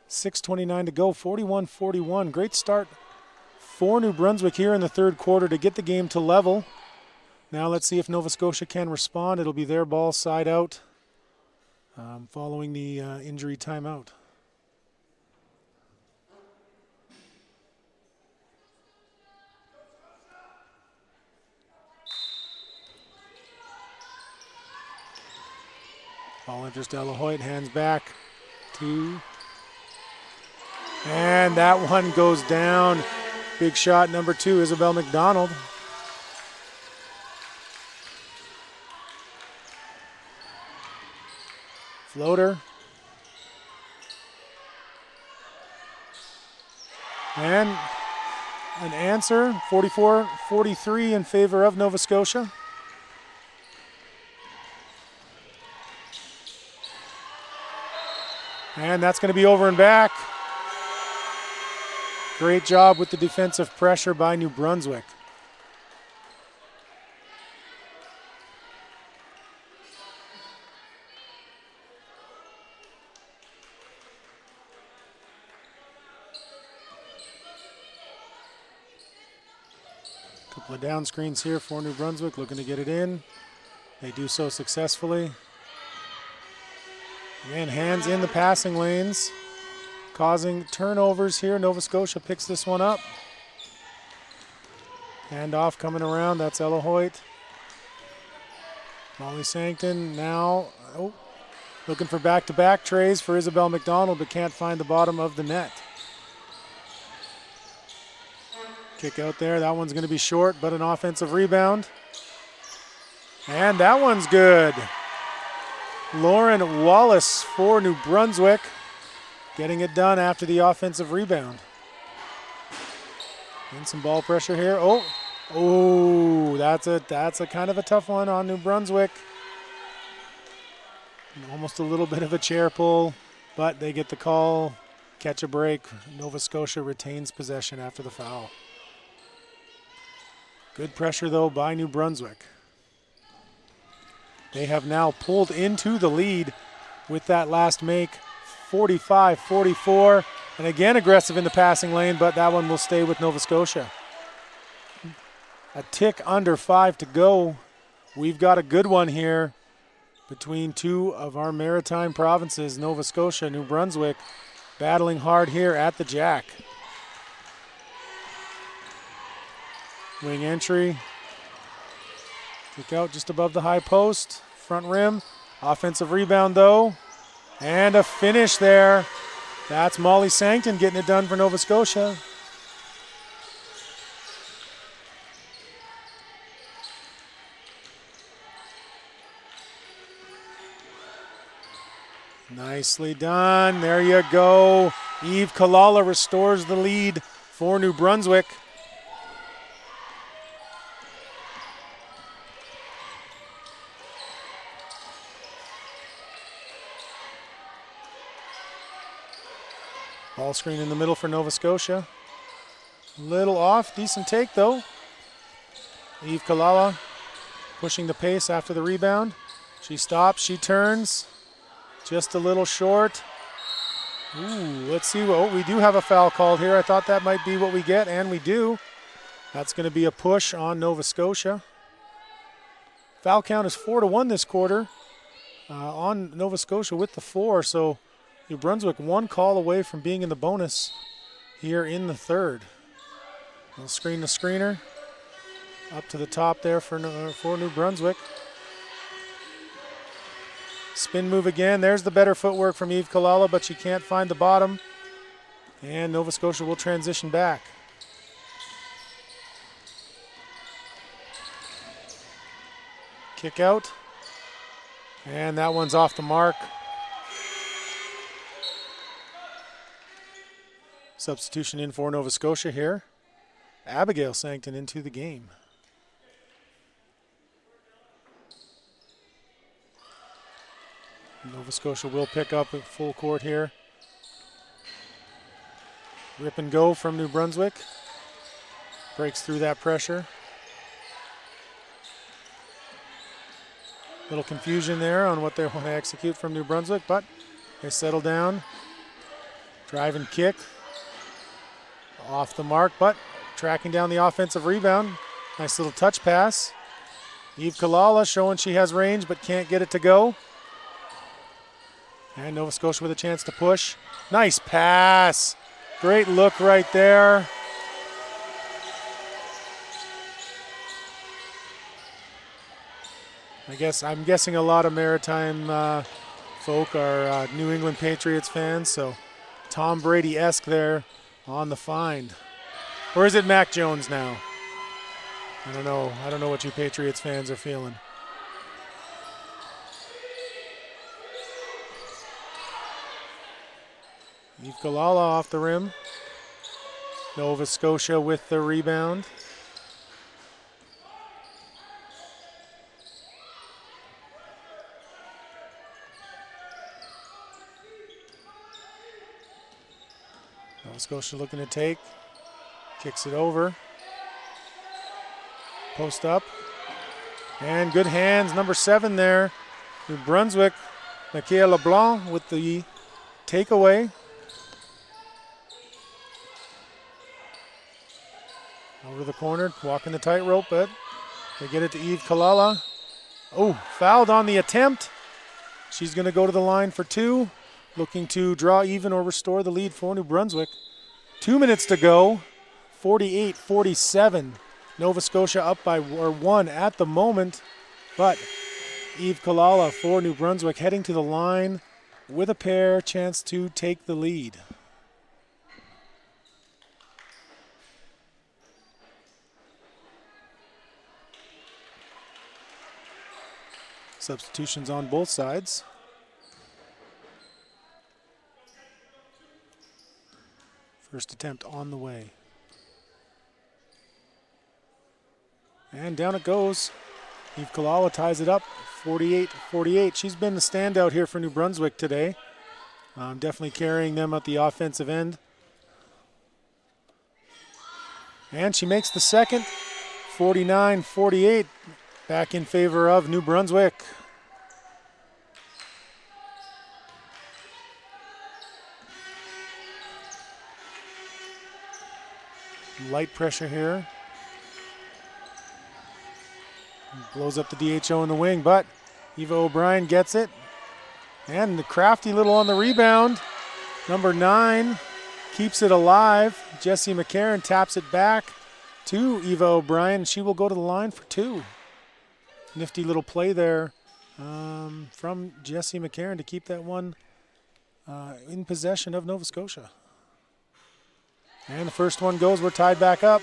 .6:29 to go, 41-41. Great start for New Brunswick here in the third quarter to get the game to level. Now let's see if Nova Scotia can respond. It'll be their ball side out following the injury timeout. Ball enters De La Hoyt, hands back to And that one goes down. Big shot number 2, Isabel McDonald. Floater. And an answer, 44-43 in favor of Nova Scotia. And that's going to be over and back. Great job with the defensive pressure by New Brunswick. Couple of down screens here for New Brunswick, looking to get it in. They do so successfully. And hands in the passing lanes, causing turnovers here. Nova Scotia picks this one up. Handoff coming around, that's Ella Hoyt. Molly Sancton now, looking for back-to-back trays for Isabel McDonald, but can't find the bottom of the net. Kick out there, that one's gonna be short, but an offensive rebound. And that one's good. Lauren Wallace for New Brunswick, getting it done after the offensive rebound. And some ball pressure here. Oh, that's a kind of a tough one on New Brunswick. Almost a little bit of a chair pull, but they get the call. Catch a break. Nova Scotia retains possession after the foul. Good pressure though by New Brunswick. They have now pulled into the lead with that last make, 45-44. And again, aggressive in the passing lane, but that one will stay with Nova Scotia. A tick under 5 to go. We've got a good one here between two of our maritime provinces, Nova Scotia, New Brunswick, battling hard here at the Jack. Wing entry. Kick out just above the high post. Front rim. Offensive rebound though. And a finish there. That's Molly Sancton getting it done for Nova Scotia. Nicely done. There you go. Eve Kalala restores the lead for New Brunswick. Ball screen in the middle for Nova Scotia. Little off, decent take though. Eve Kalala pushing the pace after the rebound. She stops, she turns. Just a little short. Ooh, let's see. Oh, we do have a foul called here. I thought that might be what we get, and we do. That's going to be a push on Nova Scotia. Foul count is 4-1 this quarter on Nova Scotia with the 4. So New Brunswick one call away from being in the bonus here in the third. We'll screen the screener up to the top there for New Brunswick. Spin move again. There's the better footwork from Eve Kalala, but she can't find the bottom. And Nova Scotia will transition back. Kick out. And that one's off the mark. Substitution in for Nova Scotia here. Abigail Sancton into the game. Nova Scotia will pick up at full court here. Rip and go from New Brunswick. Breaks through that pressure. Little confusion there on what they want to execute from New Brunswick, but they settle down. Drive and kick. Off the mark, but tracking down the offensive rebound. Nice little touch pass. Eve Kalala showing she has range, but can't get it to go. And Nova Scotia with a chance to push. Nice pass. Great look right there. I'm guessing a lot of Maritime folk are New England Patriots fans, so Tom Brady-esque there on the find. Or is it Mac Jones now? I don't know. I don't know what you Patriots fans are feeling. Yves Galala off the rim. Nova Scotia with the rebound. Nova Scotia looking to take. Kicks it over. Post up. And good hands, number 7 there. New Brunswick, Michaela LeBlanc with the takeaway. Over the corner, walking the tightrope, but they get it to Yves Galala. Oh, fouled on the attempt. She's going to go to the line for 2, looking to draw even or restore the lead for New Brunswick. 2 minutes to go, 48-47. Nova Scotia up by 1 at the moment, but Yves Galala for New Brunswick heading to the line with a pair, chance to take the lead. Substitutions on both sides. First attempt on the way. And down it goes. Yves Galala ties it up, 48-48. She's been the standout here for New Brunswick today. Definitely carrying them at the offensive end. And she makes the second, 49-48. Back in favor of New Brunswick. Light pressure here. Blows up the DHO in the wing, but Eva O'Brien gets it. And the crafty little on the rebound. Number 9 keeps it alive. Jessie McCarron taps it back to Eva O'Brien. She will go to the line for 2. Nifty little play there from Jessie McCarron to keep that one in possession of Nova Scotia. And the first one goes, we're tied back up.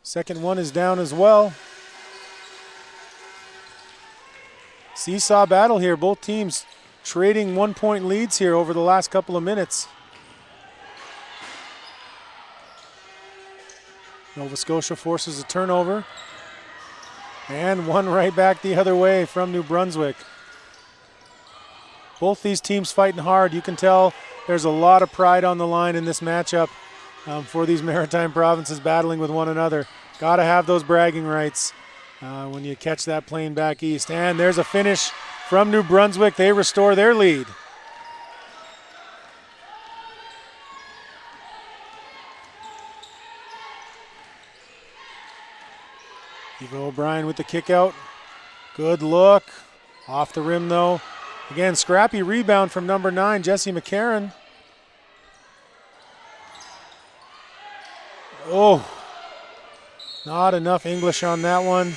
Second one is down as well. Seesaw battle here, both teams trading 1-point leads here over the last couple of minutes. Nova Scotia forces a turnover. And one right back the other way from New Brunswick. Both these teams fighting hard. You can tell there's a lot of pride on the line in this matchup for these Maritime provinces battling with one another. Got to have those bragging rights when you catch that plane back east. And there's a finish from New Brunswick. They restore their lead. Eva O'Brien with the kick out. Good look. Off the rim though. Again, scrappy rebound from number 9, Jessie McCarron. Oh, not enough English on that one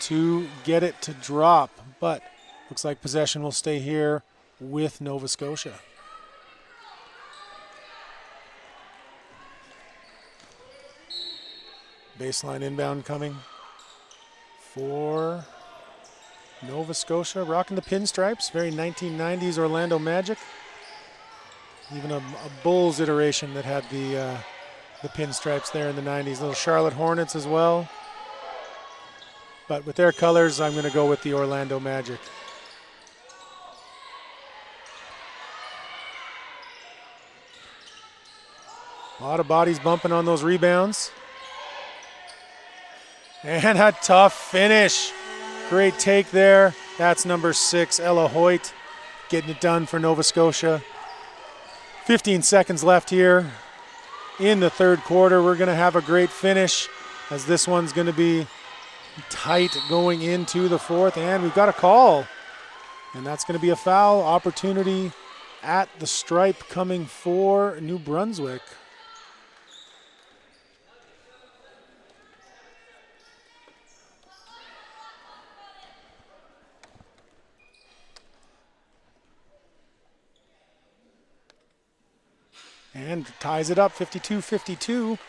to get it to drop, but looks like possession will stay here with Nova Scotia. Baseline inbound coming for Nova Scotia, rocking the pinstripes, very 1990s Orlando Magic. Even a Bulls iteration that had the pinstripes there in the 90s. Little Charlotte Hornets as well. But with their colors, I'm going to go with the Orlando Magic. A lot of bodies bumping on those rebounds. And a tough finish. Great take there. That's number 6, Ella Hoyt, getting it done for Nova Scotia. 15 seconds left here in the third quarter. We're going to have a great finish as this one's going to be tight going into the fourth. And we've got a call. And that's going to be a foul opportunity at the stripe coming for New Brunswick. And ties it up, 52-52.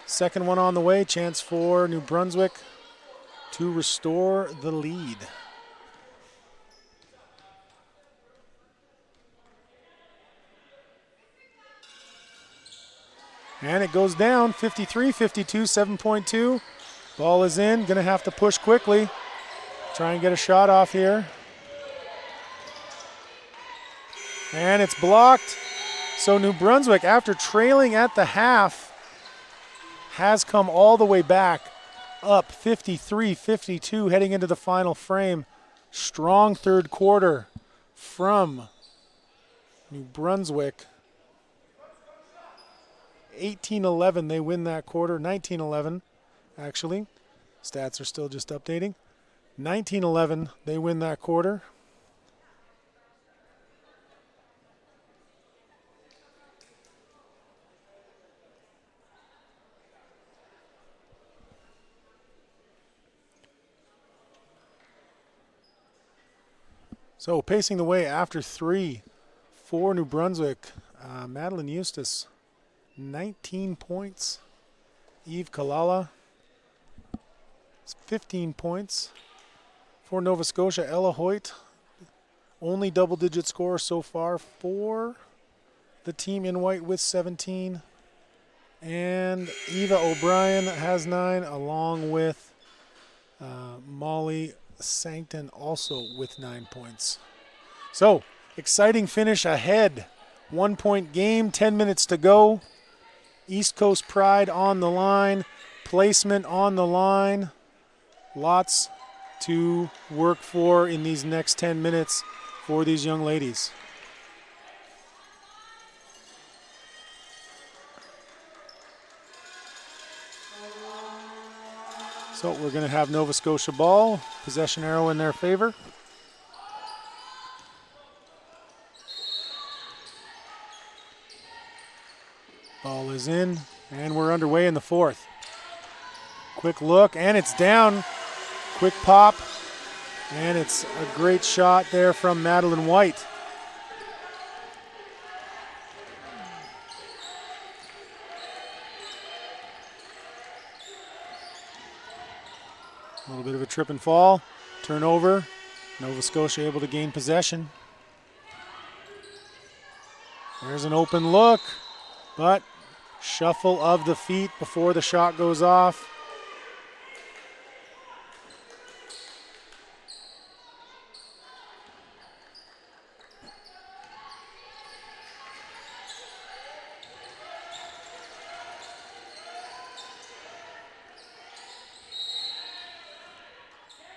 Second one on the way, chance for New Brunswick to restore the lead. And it goes down, 53-52, 7.2. Ball is in, gonna have to push quickly. Try and get a shot off here. And it's blocked. So New Brunswick, after trailing at the half, has come all the way back up 53-52 heading into the final frame. Strong third quarter from New Brunswick. 18-11, they win that quarter. 19-11, actually. Stats are still just updating. 19-11, they win that quarter. So pacing the way after three for New Brunswick, Madeline Eustace, 19 points. Eve Kalala, 15 points. For Nova Scotia, Ella Hoyt, only double-digit scorer so far for the team in white with 17. And Eva O'Brien has 9, along with Molly Sancton also with 9 points. So, exciting finish ahead. 1 point game, 10 minutes to go. East Coast pride on the line, placement on the line. Lots to work for in these next 10 minutes for these young ladies. So we're going to have Nova Scotia ball, possession arrow in their favor. Ball is in, and we're underway in the fourth. Quick look, and it's down. Quick pop, and it's a great shot there from Madeline White. A little bit of a trip and fall, turnover. Nova Scotia able to gain possession. There's an open look, but shuffle of the feet before the shot goes off.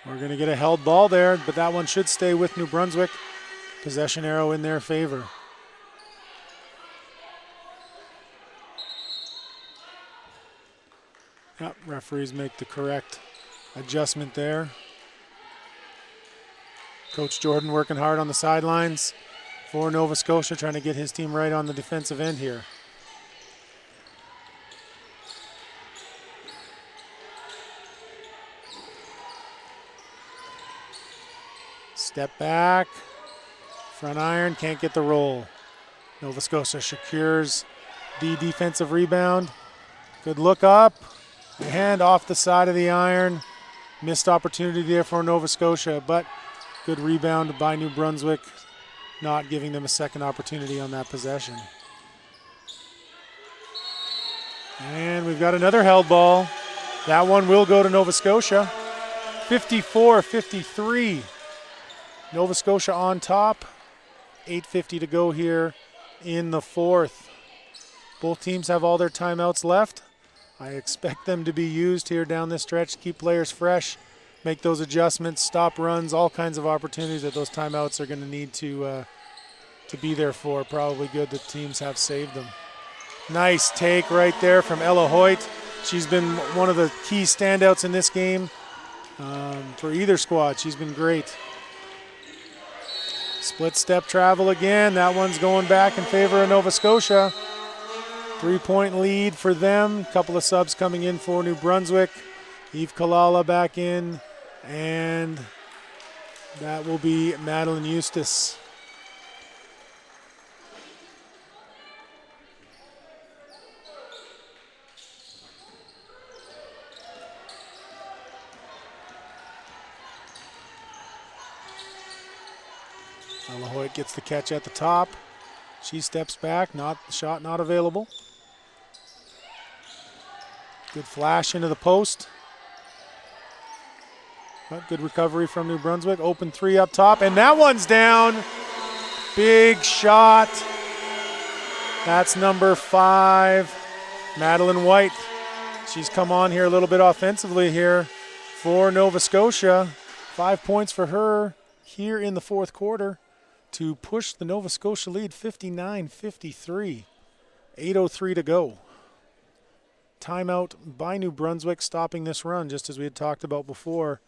We're going to get a held ball there, but that one should stay with New Brunswick. Possession arrow in their favor. Yep, referees make the correct adjustment there. Coach Jordan working hard on the sidelines for Nova Scotia, trying to get his team right on the defensive end here. Step back, front iron, can't get the roll. Nova Scotia secures the defensive rebound. Good look up, and off the side of the iron. Missed opportunity there for Nova Scotia, but good rebound by New Brunswick, not giving them a second opportunity on that possession. And we've got another held ball. That one will go to Nova Scotia. 54-53. Nova Scotia on top. 8:50 to go here in the fourth. Both teams have all their timeouts left. I expect them to be used here down this stretch to keep players fresh, make those adjustments, stop runs, all kinds of opportunities that those timeouts are going to need to be there for. Probably good that teams have saved them. Nice take right there from Ella Hoyt. She's been one of the key standouts in this game for either squad. She's been great. Split step travel again. That one's going back in favor of Nova Scotia. 3-point lead for them. Couple of subs coming in for New Brunswick. Eve Kalala back in, and that will be Madeline Eustace. gets the catch at the top. She steps back, shot not available. Good flash into the post. But good recovery from New Brunswick. Open three up top, and that one's down. Big shot. That's number 5, Madeline White. She's come on here a little bit offensively here for Nova Scotia. 5 points for her here in the fourth quarter to push the Nova Scotia lead 59-53. 8:03 to go. Timeout by New Brunswick stopping this run, just as we had talked about before.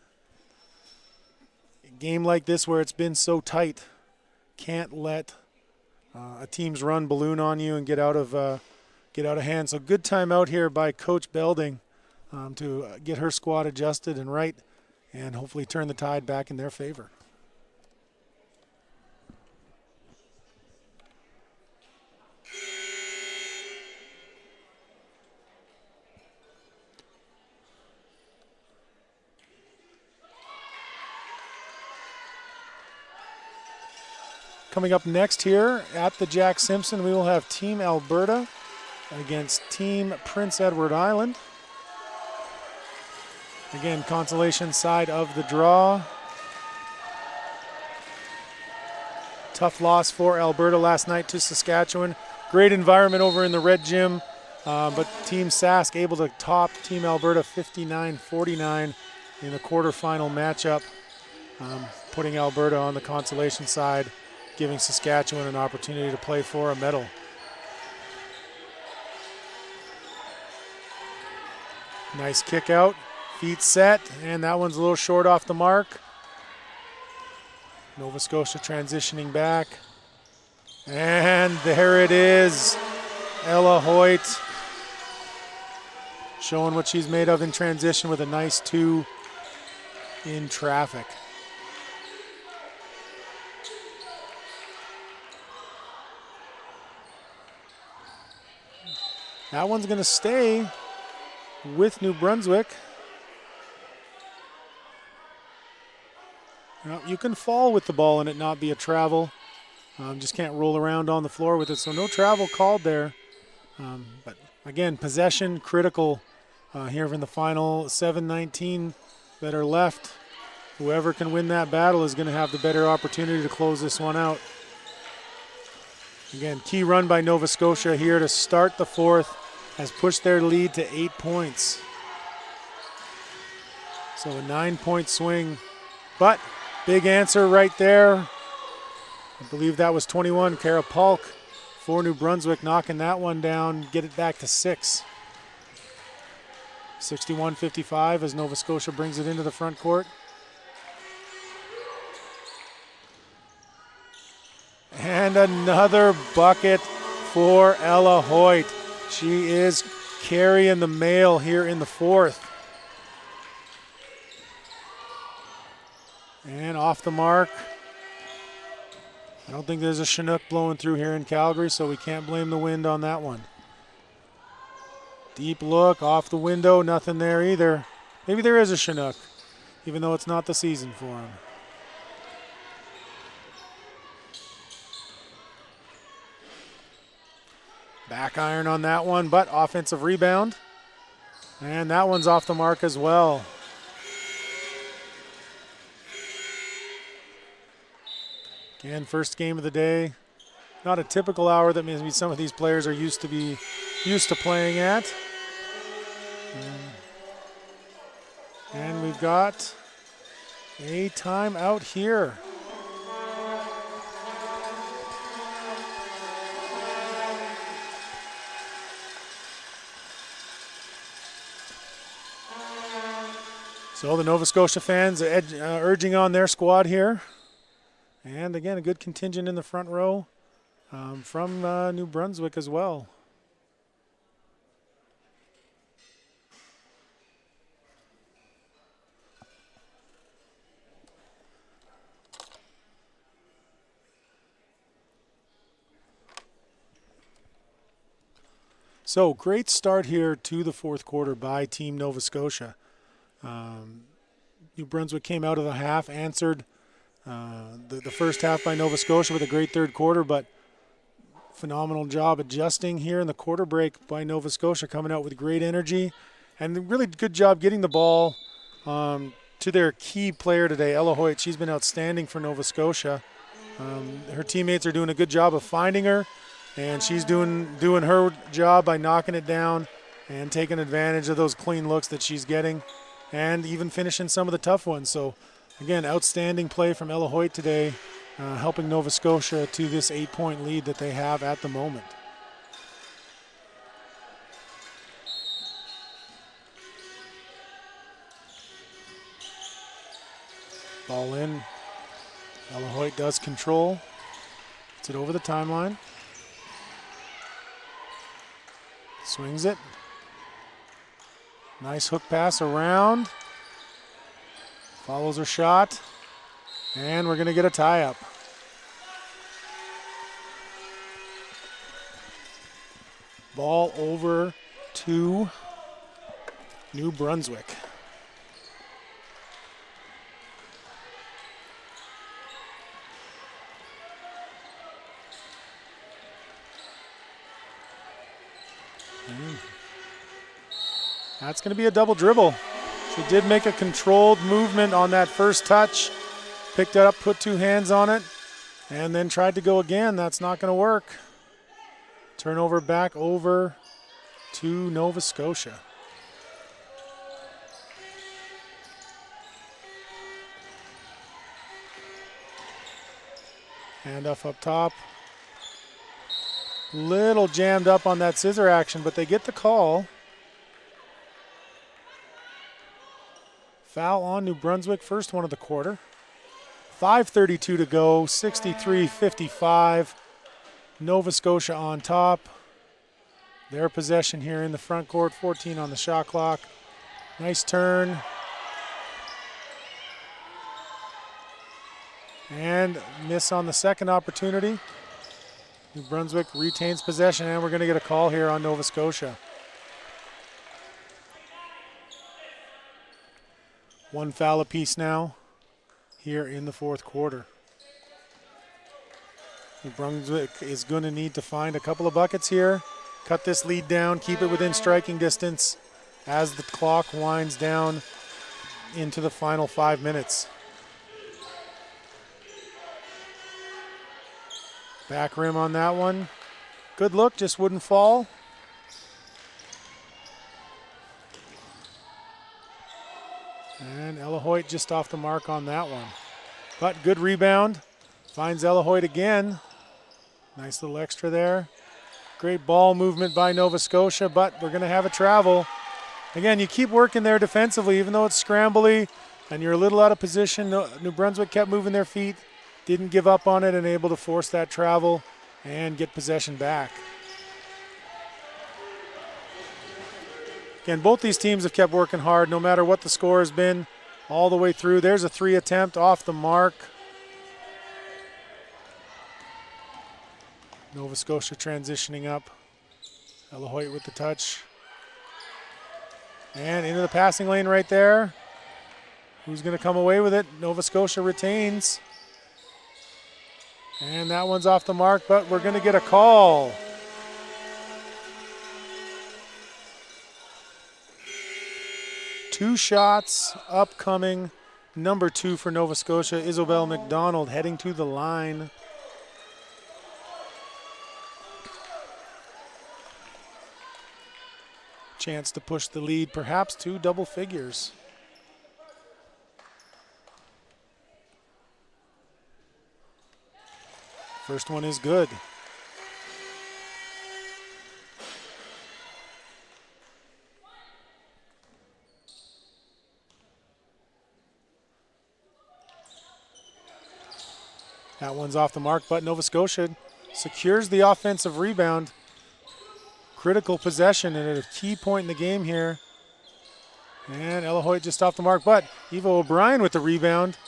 A game like this where it's been so tight, can't let a team's run balloon on you and get out of hand. So good timeout here by Coach Belding to get her squad adjusted and right, and hopefully turn the tide back in their favor. Coming up next here at the Jack Simpson, we will have Team Alberta against Team Prince Edward Island. Again, consolation side of the draw. Tough loss for Alberta last night to Saskatchewan. Great environment over in the Red Gym, but Team Sask able to top Team Alberta 59-49 in the quarterfinal matchup, putting Alberta on the consolation side, giving Saskatchewan an opportunity to play for a medal. Nice kick out, feet set, and that one's a little short off the mark. Nova Scotia transitioning back. And there it is. Ella Hoyt showing what she's made of in transition with a nice 2 in traffic. That one's going to stay with New Brunswick. Now, you can fall with the ball and it not be a travel. Just can't roll around on the floor with it, so no travel called there. But again, possession critical here in the final 7:19 that are left. Whoever can win that battle is going to have the better opportunity to close this one out. Again, key run by Nova Scotia here to start the fourth, has pushed their lead to 8 points. So a 9-point swing, but big answer right there. I believe that was 21, Kara Polk for New Brunswick, knocking that one down, get it back to 6. 61-55 as Nova Scotia brings it into the front court. And another bucket for Ella Hoyt. She is carrying the mail here in the fourth. And off the mark. I don't think there's a Chinook blowing through here in Calgary, so we can't blame the wind on that one. Deep look, off the window, nothing there either. Maybe there is a Chinook, even though it's not the season for him. Back iron on that one, but offensive rebound. And that one's off the mark as well. Again, first game of the day. Not a typical hour that maybe some of these players are used to playing at. And we've got a timeout here. So the Nova Scotia fans urging on their squad here. And again, a good contingent in the front row from New Brunswick as well. So great start here to the fourth quarter by Team Nova Scotia. New Brunswick came out of the half, answered the first half by Nova Scotia with a great third quarter, but phenomenal job adjusting here in the quarter break by Nova Scotia, coming out with great energy and really good job getting the ball to their key player today, Ella Hoyt. She's been outstanding for Nova Scotia. Her teammates are doing a good job of finding her, and she's doing her job by knocking it down and taking advantage of those clean looks that she's getting and even finishing some of the tough ones. So again, outstanding play from Ella Hoyt today, helping Nova Scotia to this 8-point lead that they have at the moment. Ball in. Ella Hoyt does control. Gets it over the timeline. Swings it. Nice hook pass around. Follows her shot. And we're going to get a tie-up. Ball over to New Brunswick. That's going to be a double dribble. She did make a controlled movement on that first touch. Picked it up, put two hands on it, and then tried to go again. That's not going to work. Turnover back over to Nova Scotia. Handoff up top. Little jammed up on that scissor action, but they get the call. Foul on New Brunswick, first one of the quarter. 5:32 to go, 63-55. Nova Scotia on top. Their possession here in the front court, 14 on the shot clock. Nice turn. And miss on the second opportunity. New Brunswick retains possession, and we're going to get a call here on Nova Scotia. One foul apiece now here in the fourth quarter. New Brunswick is going to need to find a couple of buckets here, cut this lead down, keep it within striking distance as the clock winds down into the final 5 minutes. Back rim on that one. Good look, just wouldn't fall. And Ella Hoyt just off the mark on that one. But good rebound. Finds Ella Hoyt again. Nice little extra there. Great ball movement by Nova Scotia, but we're going to have a travel. Again, you keep working there defensively, even though it's scrambly and you're a little out of position. New Brunswick kept moving their feet, didn't give up on it, and able to force that travel and get possession back. Again, both these teams have kept working hard no matter what the score has been all the way through. There's a three attempt off the mark. Nova Scotia transitioning up. Ella Hoyt with the touch. And into the passing lane right there. Who's going to come away with it? Nova Scotia retains. And that one's off the mark, but we're going to get a call. Two shots upcoming. Number 2 for Nova Scotia, Isabel McDonald heading to the line. Chance to push the lead, perhaps to double figures. First one is good. That one's off the mark, but Nova Scotia secures the offensive rebound. Critical possession and at a key point in the game here. And Ella Hoyt just off the mark, but Eva O'Brien with the rebound.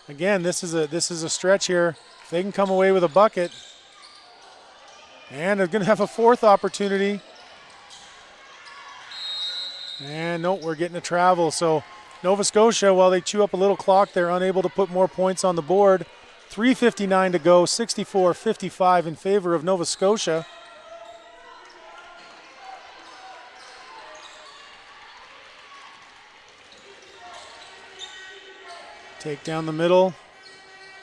Again, this is a stretch here. If they can come away with a bucket. And they're going to have a fourth opportunity. And nope, we're getting a travel. So Nova Scotia, while they chew up a little clock, they're unable to put more points on the board. 3:59 to go, 64-55 in favor of Nova Scotia. Take down the middle,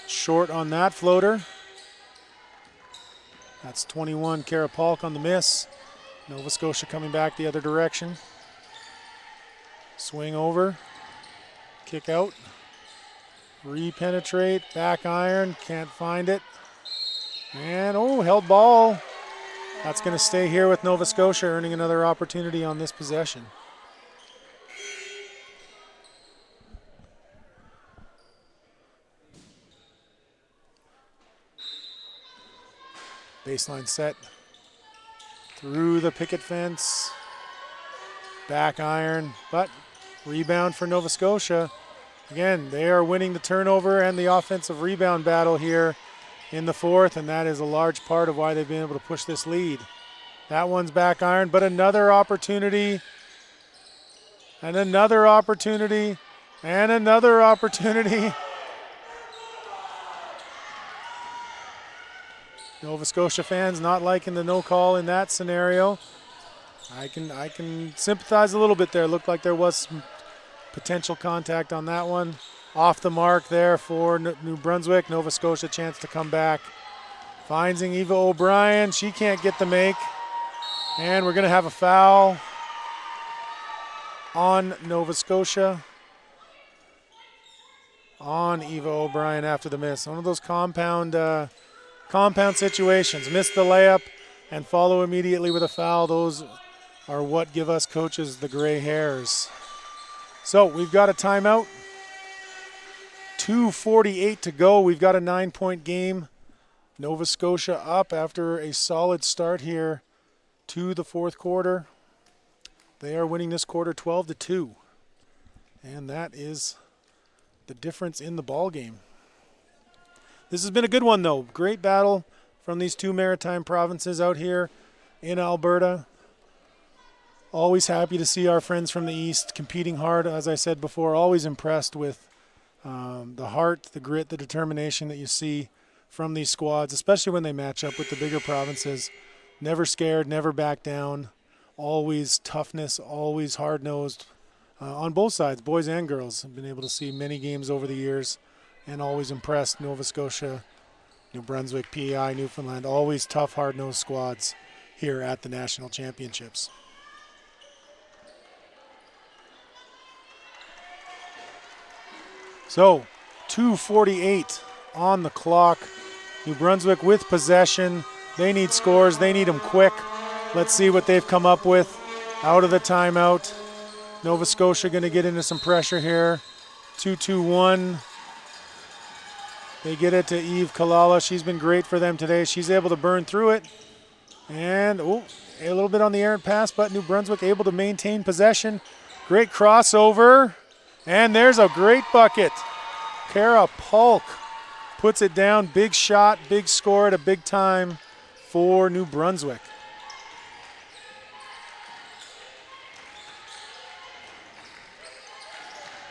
short on that floater. That's 21, Karapalk on the miss. Nova Scotia coming back the other direction. Swing over, kick out, re-penetrate, back iron, can't find it. And held ball. That's going to stay here with Nova Scotia, earning another opportunity on this possession. Baseline set through the picket fence. Back iron, but rebound for Nova Scotia. Again, they are winning the turnover and the offensive rebound battle here in the fourth, and that is a large part of why they've been able to push this lead. That one's back iron, but another opportunity, and another opportunity, and another opportunity. Nova Scotia fans not liking the no call in that scenario. I can sympathize a little bit there. Looked like there was some potential contact on that one. Off the mark there for New Brunswick. Nova Scotia chance to come back. Finding Eva O'Brien. She can't get the make. And we're going to have a foul on Nova Scotia. On Eva O'Brien after the miss. One of those compound situations. Miss the layup and follow immediately with a foul. Those are what give us coaches the gray hairs. So we've got a timeout. 2:48 to go. We've got a 9-point game. Nova Scotia up after a solid start here to the fourth quarter. They are winning this quarter 12-2. And that is the difference in the ball game. This has been a good one, though. Great battle from these two maritime provinces out here in Alberta. Always happy to see our friends from the East competing hard. As I said before, always impressed with the heart, the grit, the determination that you see from these squads, especially when they match up with the bigger provinces. Never scared, never back down. Always toughness, always hard-nosed on both sides, boys and girls. I've been able to see many games over the years and always impressed. Nova Scotia, New Brunswick, PEI, Newfoundland, always tough, hard-nosed squads here at the National Championships. So, 2:48 on the clock. New Brunswick with possession. They need scores. They need them quick. Let's see what they've come up with out of the timeout. Nova Scotia going to get into some pressure here. 2-2-1. They get it to Eve Kalala. She's been great for them today. She's able to burn through it. And, a little bit on the errant pass, but New Brunswick able to maintain possession. Great crossover. And there's a great bucket. Karapalk puts it down. Big shot, big score at a big time for New Brunswick.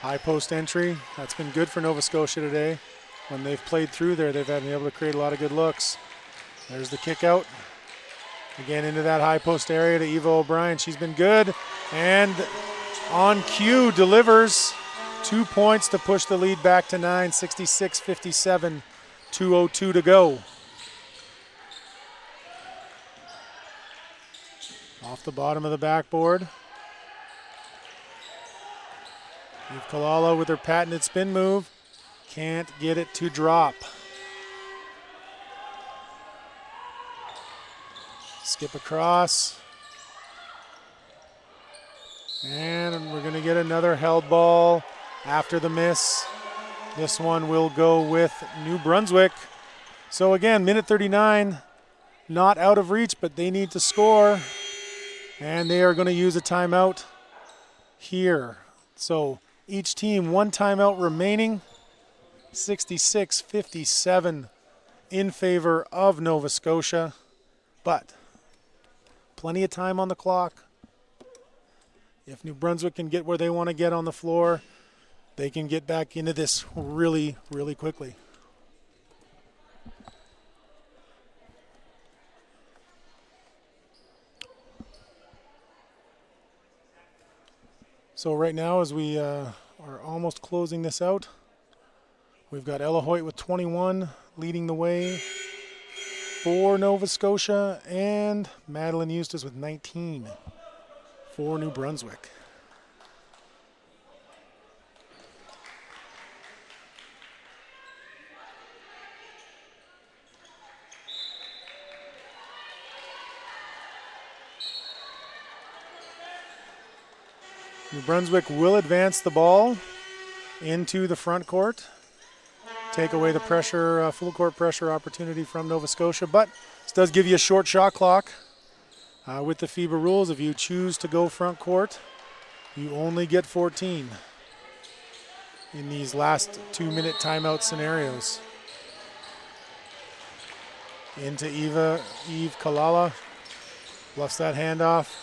High post entry. That's been good for Nova Scotia today. When they've played through there, they've been able to create a lot of good looks. There's the kick out. Again into that high post area to Eva O'Brien. She's been good. And on cue, delivers 2 points to push the lead back to 9, 66-57, 2:02 to go. Off the bottom of the backboard. Eve Kalala with her patented spin move. Can't get it to drop. Skip across. And we're going to get another held ball after the miss. This one will go with New Brunswick. So again, minute 39, not out of reach, but they need to score. And they are going to use a timeout here. So each team one timeout remaining. 66-57 in favor of Nova Scotia. But plenty of time on the clock. If New Brunswick can get where they want to get on the floor, they can get back into this really, really quickly. So right now, as we are almost closing this out, we've got Ella Hoyt with 21 leading the way for Nova Scotia, and Madeline Eustace with 19 for New Brunswick. New Brunswick will advance the ball into the front court, take away the pressure, full court pressure opportunity from Nova Scotia, but this does give you a short shot clock. With the FIBA rules, if you choose to go front court, you only get 14 in these last 2-minute timeout scenarios. Into Eve Kalala, bluffs that handoff.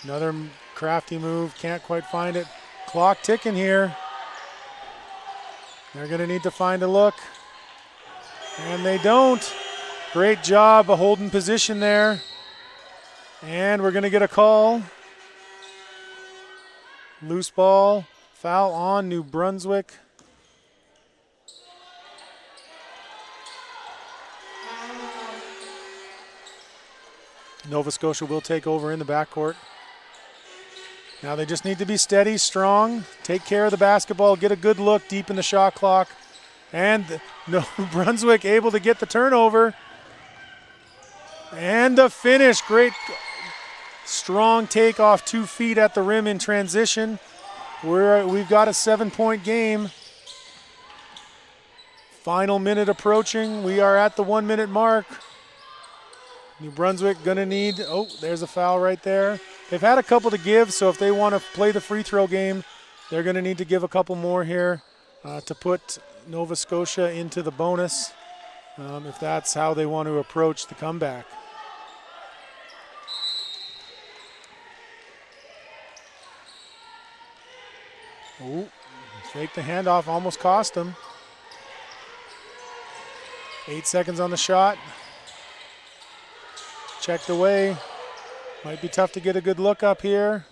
Another crafty move, can't quite find it. Clock ticking here. They're going to need to find a look, and they don't. Great job of holding position there. And we're going to get a call. Loose ball, foul on New Brunswick. Nova Scotia will take over in the backcourt. Now they just need to be steady, strong, take care of the basketball, get a good look deep in the shot clock. And New Brunswick able to get the turnover. And the finish, great strong take off 2 feet at the rim in transition. We've got a 7-point game. Final minute approaching. We are at the 1-minute mark. New Brunswick gonna need, oh, there's a foul right there. They've had a couple to give, so if they want to play the free throw game, they're gonna need to give a couple more here to put Nova Scotia into the bonus, if that's how they want to approach the comeback. Ooh, fake the handoff, almost cost him. 8 seconds on the shot. Checked away. Might be tough to get a good look up here.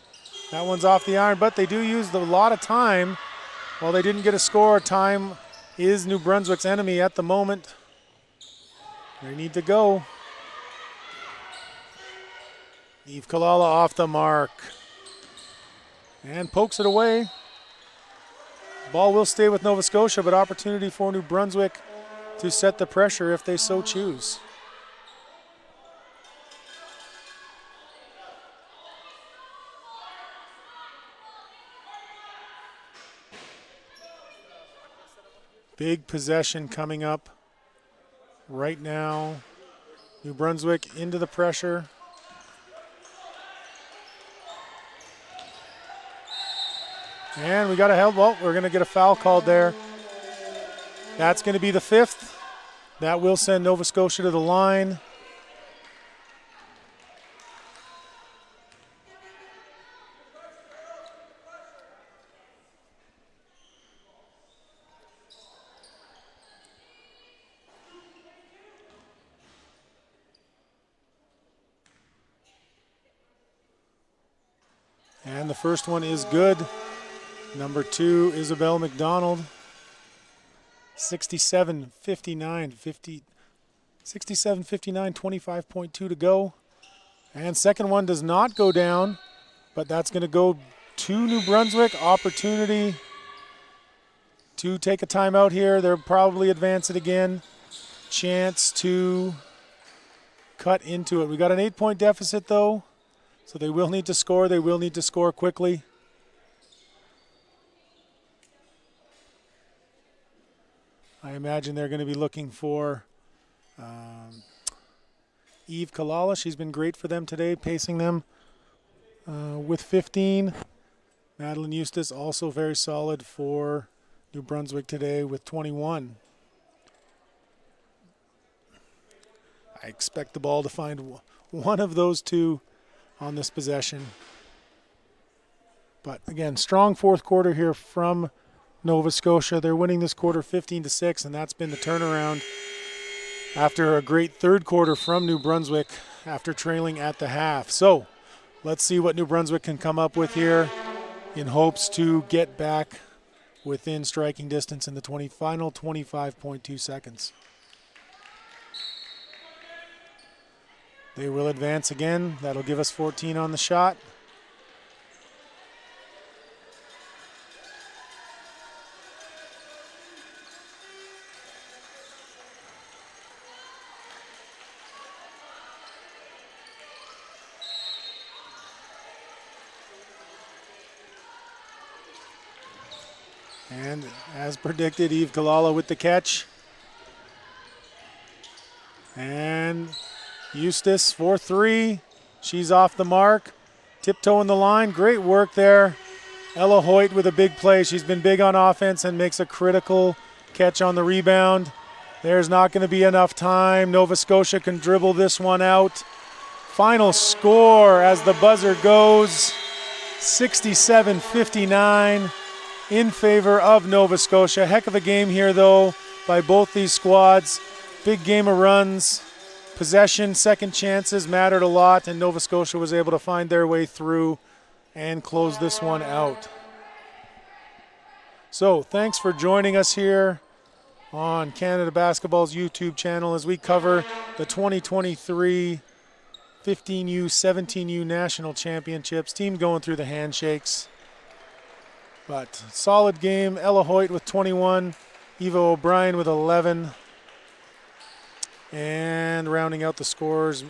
That one's off the iron, but they do use a lot of time. While they didn't get a score, time is New Brunswick's enemy at the moment. They need to go. Eve Kalala off the mark. And pokes it away. Ball will stay with Nova Scotia, but opportunity for New Brunswick to set the pressure if they so choose. Big possession coming up right now. New Brunswick into the pressure. And we got a held. Well, we're going to get a foul called there. That's going to be the 5th. That will send Nova Scotia to the line. And the first one is good. Number 2, Isabel McDonald. 67-59, 25.2 to go. And second one does not go down, but that's going to go to New Brunswick. Opportunity to take a timeout here. They'll probably advance it again. Chance to cut into it. We got an 8-point deficit though, so they will need to score. They will need to score quickly. I imagine they're going to be looking for Eve Kalala. She's been great for them today, pacing them with 15. Madeline Eustace also very solid for New Brunswick today with 21. I expect the ball to find one of those two on this possession. But again, strong fourth quarter here from Nova Scotia. They're winning this quarter 15-6, and that's been the turnaround after a great third quarter from New Brunswick after trailing at the half. So let's see what New Brunswick can come up with here in hopes to get back within striking distance in the final 25.2 seconds. They will advance again. That'll give us 14 on the shot. And as predicted, Eve Kalala with the catch. And Eustace for 3. She's off the mark. Tiptoeing the line. Great work there. Ella Hoyt with a big play. She's been big on offense and makes a critical catch on the rebound. There's not going to be enough time. Nova Scotia can dribble this one out. Final score as the buzzer goes, 67-59 in favor of Nova Scotia. Heck of a game here, though, by both these squads. Big game of runs. Possession, second chances mattered a lot, and Nova Scotia was able to find their way through and close this one out. So thanks for joining us here on Canada Basketball's YouTube channel as we cover the 2023 15U, 17U National Championships. Team going through the handshakes. But solid game. Ella Hoyt with 21, Eva O'Brien with 11. And rounding out the scores,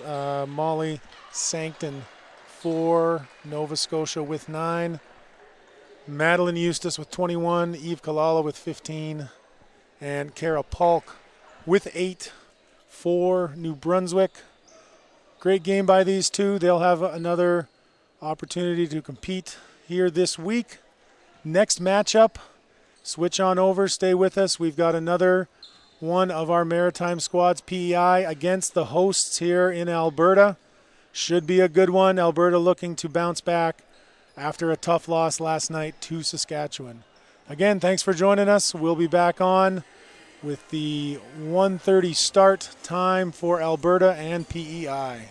Molly Sancton for Nova Scotia with 9. Madeline Eustace with 21, Eve Kalala with 15, and Kara Polk with 8 for New Brunswick. Great game by these two. They'll have another opportunity to compete here this week. Next matchup, switch on over, stay with us. We've got another one of our Maritime squads, PEI, against the hosts here in Alberta. Should be a good one. Alberta looking to bounce back after a tough loss last night to Saskatchewan. Again, thanks for joining us. We'll be back on with the 1:30 start time for Alberta and PEI.